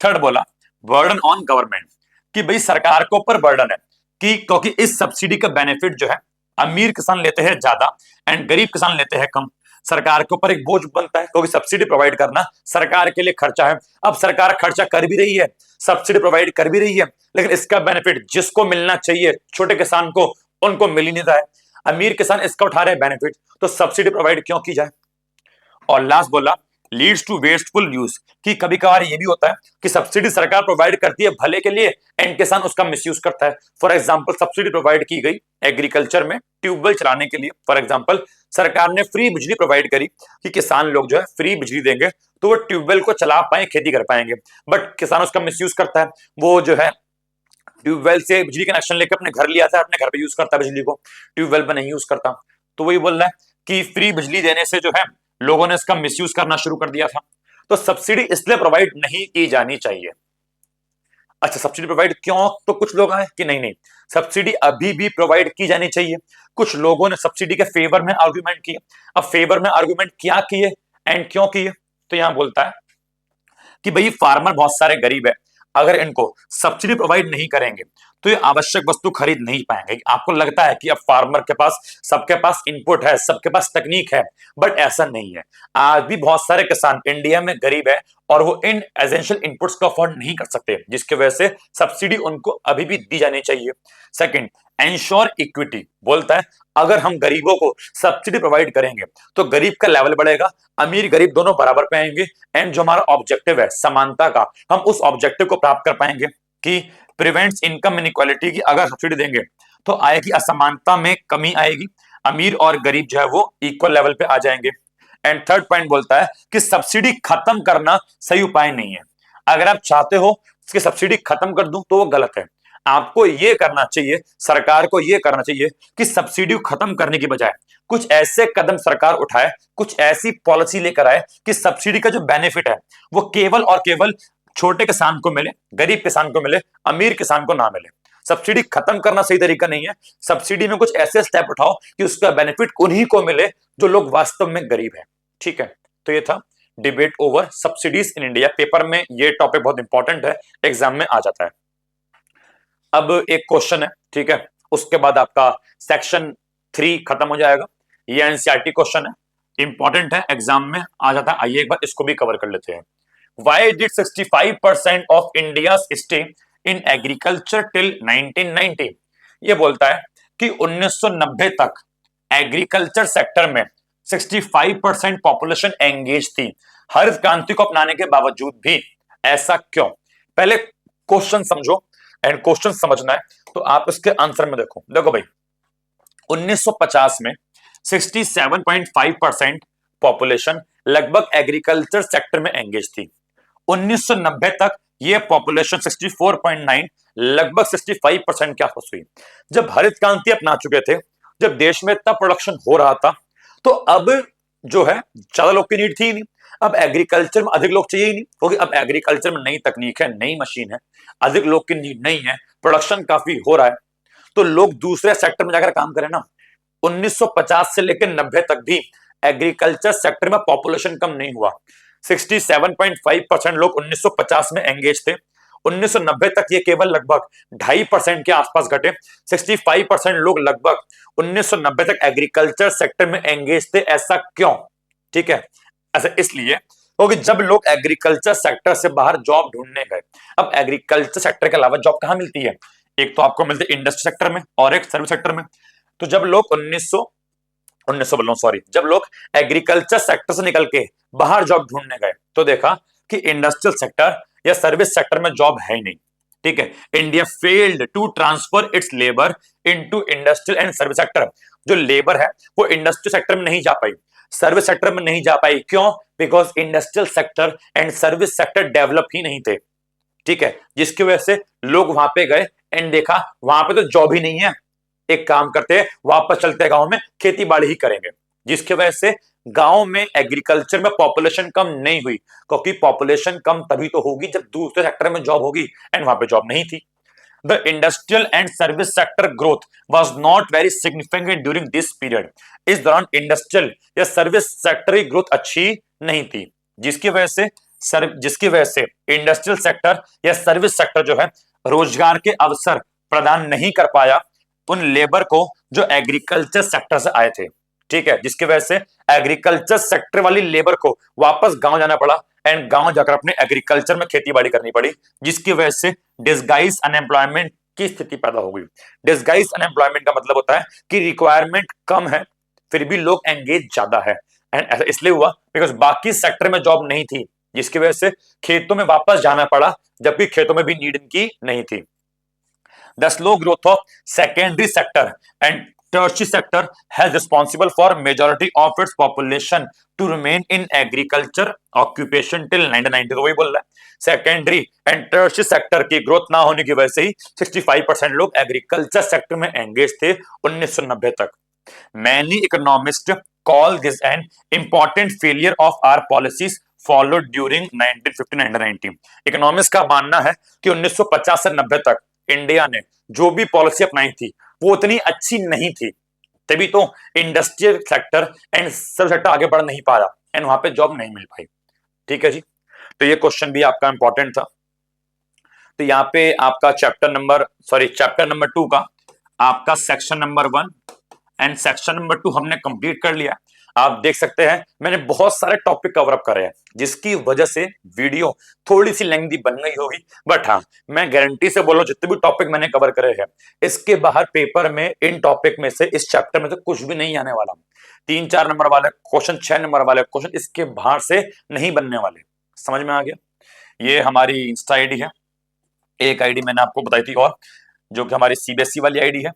थर्ड बोला, बर्डन ऑन गवर्नमेंट, कि भाई सरकार के ऊपर बर्डन है, कि क्योंकि इस सब्सिडी का बेनिफिट जो है अमीर किसान लेते हैं ज्यादा एंड गरीब किसान लेते हैं कम। सरकार के ऊपर एक बोझ बनता है, क्योंकि सब्सिडी प्रोवाइड करना सरकार के लिए खर्चा है। अब सरकार खर्चा कर भी रही है, सब्सिडी प्रोवाइड कर भी रही है, लेकिन इसका बेनिफिट जिसको मिलना चाहिए, छोटे किसान को, उनको मिल ही नहीं रहा है। अमीर किसान इसका उठा रहे हैं बेनिफिट, तो सब्सिडी प्रोवाइड क्यों की जाए। और लास्ट बोला, लीड्स टू वेस्टफुल यूज, कि कभी कभार ये भी होता है कि सब्सिडी सरकार प्रोवाइड करती है भले के लिए एंड किसान उसका मिसयूज करता है। फॉर एग्जांपल, सब्सिडी प्रोवाइड की गई एग्रीकल्चर में ट्यूबवेल चलाने के लिए। फॉर एग्जांपल, सरकार ने फ्री बिजली प्रोवाइड करी कि किसान लोग जो है फ्री बिजली देंगे तो वो ट्यूबवेल को चला पाए, खेती कर पाएंगे, बट किसान उसका मिसयूज करता है। वो जो है ट्यूबवेल से बिजली कनेक्शन लेकर अपने घर लिया था, अपने घर पे यूज करता है बिजली को, ट्यूबवेल पे नहीं यूज करता। तो वही बोल रहा है कि फ्री बिजली देने से जो है लोगों ने इसका मिसयूज करना शुरू कर दिया था। तो सब्सिडी इसलिए प्रोवाइड नहीं की जानी चाहिए। अच्छा, सब्सिडी प्रोवाइड क्यों, तो कुछ लोग आए कि नहीं नहीं, सब्सिडी अभी भी प्रोवाइड की जानी चाहिए। कुछ लोगों ने सब्सिडी के फेवर में आर्गुमेंट किया। अब फेवर में आर्गुमेंट क्या किए एंड क्यों किए, तो यहां बोलता है कि भाई फार्मर बहुत सारे गरीब है, अगर इनको सब्सिडी प्रोवाइड नहीं करेंगे तो ये आवश्यक वस्तु खरीद नहीं पाएंगे। आपको लगता है कि अब फार्मर के पास, सबके पास इनपुट है, सबके पास तकनीक है, बट ऐसा नहीं है। आज भी बहुत सारे किसान इंडिया में गरीब है और वो इन एसेंशियल इनपुट्स को अफोर्ड नहीं कर सकते, जिसकी वजह से सब्सिडी उनको अभी भी दी जानी चाहिए। सेकंड, एंश्योर इक्विटी, बोलता है अगर हम गरीबों को सब्सिडी प्रोवाइड करेंगे तो गरीब का लेवल बढ़ेगा, अमीर गरीब दोनों बराबर पे आएंगे, एंड जो हमारा ऑब्जेक्टिव है समानता का, हम उस ऑब्जेक्टिव को प्राप्त कर पाएंगे कि प्रिवेंट्स इनकम इनइक्वालिटी, की अगर सब्सिडी देंगे तो आएगी असमानता में कमी आएगी, अमीर और गरीब जो है वो इक्वल लेवल पे आ जाएंगे। एंड थर्ड पॉइंट बोलता है कि सब्सिडी खत्म करना सही उपाय नहीं है। अगर आप चाहते हो कि सब्सिडी खत्म कर दूं तो वो गलत है। आपको ये करना चाहिए, सरकार को ये करना चाहिए कि सब्सिडी खत्म करने की बजाय कुछ ऐसे कदम सरकार उठाए, कुछ ऐसी पॉलिसी लेकर आए कि सब्सिडी का जो बेनिफिट है वो केवल और केवल छोटे किसान को मिले, गरीब किसान को मिले, अमीर किसान को ना मिले। सब्सिडी खत्म करना सही तरीका नहीं है। सब्सिडी में कुछ ऐसे स्टेप उठाओ कि उसका बेनिफिट उन्हीं को मिले जो लोग वास्तव में गरीब हैं। ठीक है, तो ये था debate over subsidies in India. Paper में ये टॉपिक बहुत इंपॉर्टेंट है, एग्जाम में आ जाता है। अब एक क्वेश्चन है, ठीक है, उसके बाद आपका सेक्शन 3 खत्म हो जाएगा। ये एनसीईआरटी क्वेश्चन है, इंपॉर्टेंट है, एग्जाम में आ जाता है। आइए एक बार इसको भी कवर कर लेते हैं। Why did 65% of India's stay in agriculture till 1990? ये बोलता है कि 1990 तक एग्रीकल्चर सेक्टर में 65% पॉपुलेशन एंगेज थी, हरित क्रांति को अपनाने के बावजूद भी। ऐसा क्यों? पहले क्वेश्चन समझो, एंड क्वेश्चन समझना है तो आप इसके आंसर में देखो। देखो भाई, 1950 में 67.5% पॉपुलेशन लगभग एग्रीकल्चर सेक्टर में एंगेज थी। 1990 तक ये पॉपुलेशन 64.9 लगभग 65% के आसपास हुई। जब हरित क्रांति अपना चुके थे, जब देश में इतना प्रोडक्शन हो रहा था, तो अब जो है ज्यादा लोग की नीड थी ही नहीं। अब एग्रीकल्चर में अधिक लोग चाहिए ही नहीं, क्योंकि अब एग्रीकल्चर में नई तकनीक है, नई मशीन है, अधिक लोग की नीड नहीं है, प्रोडक्शन काफी हो रहा है, तो लोग दूसरे सेक्टर में जाकर काम करें ना। 1950 से लेकर 90 तक भी एग्रीकल्चर सेक्टर में पॉपुलेशन कम नहीं हुआ। 67.5% लोग 1950 में एंगेज थे, 1990 तक ये केवल लगभग 2.5% के आसपास घटे। 65% लोग लगभग 1990 तक एग्रीकल्चर सेक्टर में एंगेज थे। ऐसा क्यों? ठीक है, ऐसा इसलिए क्योंकि जब लोग एग्रीकल्चर सेक्टर से बाहर जॉब ढूंढने गए, अब एग्रीकल्चर सेक्टर के अलावा जॉब कहां मिलती है? एक तो आपको मिलती है इंडस्ट्री सेक्टर में और एक सर्विस सेक्टर में। तो जब लोग 1900 बोलो सॉरी, जब लोग एग्रीकल्चर सेक्टर से निकल के बाहर जॉब ढूंढने गए तो देखा कि इंडस्ट्रियल सेक्टर या सर्विस सेक्टर में जॉब है ही नहीं। ठीक है, India failed to transfer its labour into industrial and service sector. जो लेबर है वो इंडस्ट्रियल सेक्टर में नहीं जा पाई, सर्विस सेक्टर में नहीं जा पाई। क्यों? Because industrial sector and service sector develop ही नहीं थे। ठीक है, जिसकी वजह से लोग वहां पे गए एंड देखा वहां पे तो जॉब ही नहीं है, एक काम करते हैं वापस चलते हैं गांव में खेती बाड़ी ही करेंगे। जिसकी वजह से गांव में एग्रीकल्चर में पॉपुलेशन कम नहीं हुई, क्योंकि पॉपुलेशन कम तभी तो होगी जब दूसरे सेक्टर में जॉब होगी, एंड वहां पे जॉब नहीं थी। The industrial and service sector growth was not very significant during this period. इस दौरान इंडस्ट्रियल या सर्विस सेक्टर की ग्रोथ अच्छी नहीं थी, जिसकी वजह से इंडस्ट्रियल सेक्टर या सर्विस सेक्टर जो है रोजगार के अवसर प्रदान नहीं कर पाया उन लेबर को जो एग्रीकल्चर सेक्टर से आए थे। ठीक है, जिसकी वजह से एग्रीकल्चर सेक्टर वाली लेबर को वापस गांव जाना पड़ा एंड गांव जाकर अपने एग्रीकल्चर में खेती बाड़ी करनी पड़ी, जिसकी वजह से डिसगाइज अनएम्प्लॉयमेंट की स्थिति पैदा हो गई। डिसगाइज अनएम्प्लॉयमेंट का मतलब होता है कि रिक्वायरमेंट कम है फिर भी लोग एंगेज ज्यादा है, एंड ऐसा इसलिए हुआ बिकॉज बाकी सेक्टर में जॉब नहीं थी, जिसकी वजह से खेतों में वापस जाना पड़ा, जबकि खेतों में भी नीड इनकी नहीं थी। The slow growth of secondary sector and tertiary sector has responsible for majority of its population to remain in agriculture occupation till 1990। तो वही बोल रहा है, सेकेंडरी एंड टर्शियरी सेक्टर की ग्रोथ ना होने की वजह से ही 65% लोग एग्रीकल्चर सेक्टर में एंगेज थे 1990 तक। Many economists call this an important failure of our policies followed during 1950-1990। Economist का मानना है कि 1950 से 90 तक इंडिया ने जो भी पॉलिसी अपनाई थी वो उतनी अच्छी नहीं थी, तभी तो industrial sector and service sector आगे बढ़ नहीं पाया एंड वहां पे जॉब नहीं मिल पाई। ठीक है जी, तो ये क्वेश्चन भी आपका इंपॉर्टेंट था। तो यहाँ पे आपका चैप्टर नंबर 2 का आपका section number 1 and section number 2 हमने कंप्लीट कर लिया। आप देख सकते हैं मैंने बहुत सारे टॉपिक कवर अप करे हैं, जिसकी वजह से वीडियो थोड़ी सी लेंथी बन गई होगी, बट हाँ मैं गारंटी से बोल रहा हूं जितने भी टॉपिक मैंने कवर करे हैं इसके बाहर पेपर में इन टॉपिक में से इस चैप्टर में से कुछ भी नहीं आने वाला। 3-4 नंबर वाले क्वेश्चन, 6 नंबर वाले क्वेश्चन इसके बाहर से नहीं बनने वाले। समझ में आ गया? ये हमारी इंस्टा आईडी है, एक आईडी मैंने आपको बताई थी और जो कि हमारी सीबीएसई वाली आईडी है,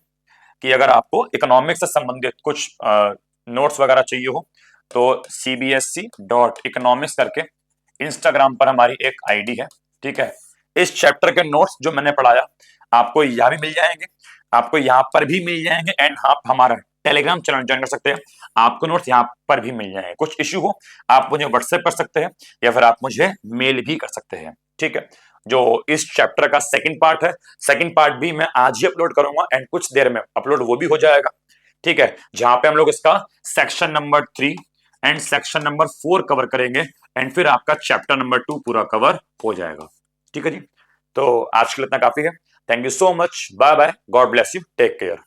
कि अगर आपको इकोनॉमिक्स से संबंधित कुछ नोट्स वगैरह चाहिए हो तो cbsc.economics करके इंस्टाग्राम पर हमारी एक आईडी है। ठीक है, इस चैप्टर के नोट्स जो मैंने पढ़ाया आपको यहाँ भी मिल जाएंगे, आपको यहाँ पर भी मिल जाएंगे, एंड आप हमारा टेलीग्राम चैनल ज्वाइन कर सकते हैं, आपको नोट्स यहाँ पर भी मिल जाएंगे। कुछ इश्यू हो आप मुझे व्हाट्सएप कर सकते हैं या फिर आप मुझे मेल भी कर सकते हैं। ठीक है, जो इस चैप्टर का सेकंड पार्ट है, सेकंड पार्ट भी मैं आज ही अपलोड करूंगा एंड कुछ देर में अपलोड वो भी हो जाएगा। ठीक है, जहां पे हम लोग इसका section number 3 and section number 4 cover करेंगे एंड फिर आपका चैप्टर नंबर 2 पूरा कवर हो जाएगा। ठीक है जी, तो आज के लिए इतना काफी है। Thank you so much, bye bye, God bless you, take care.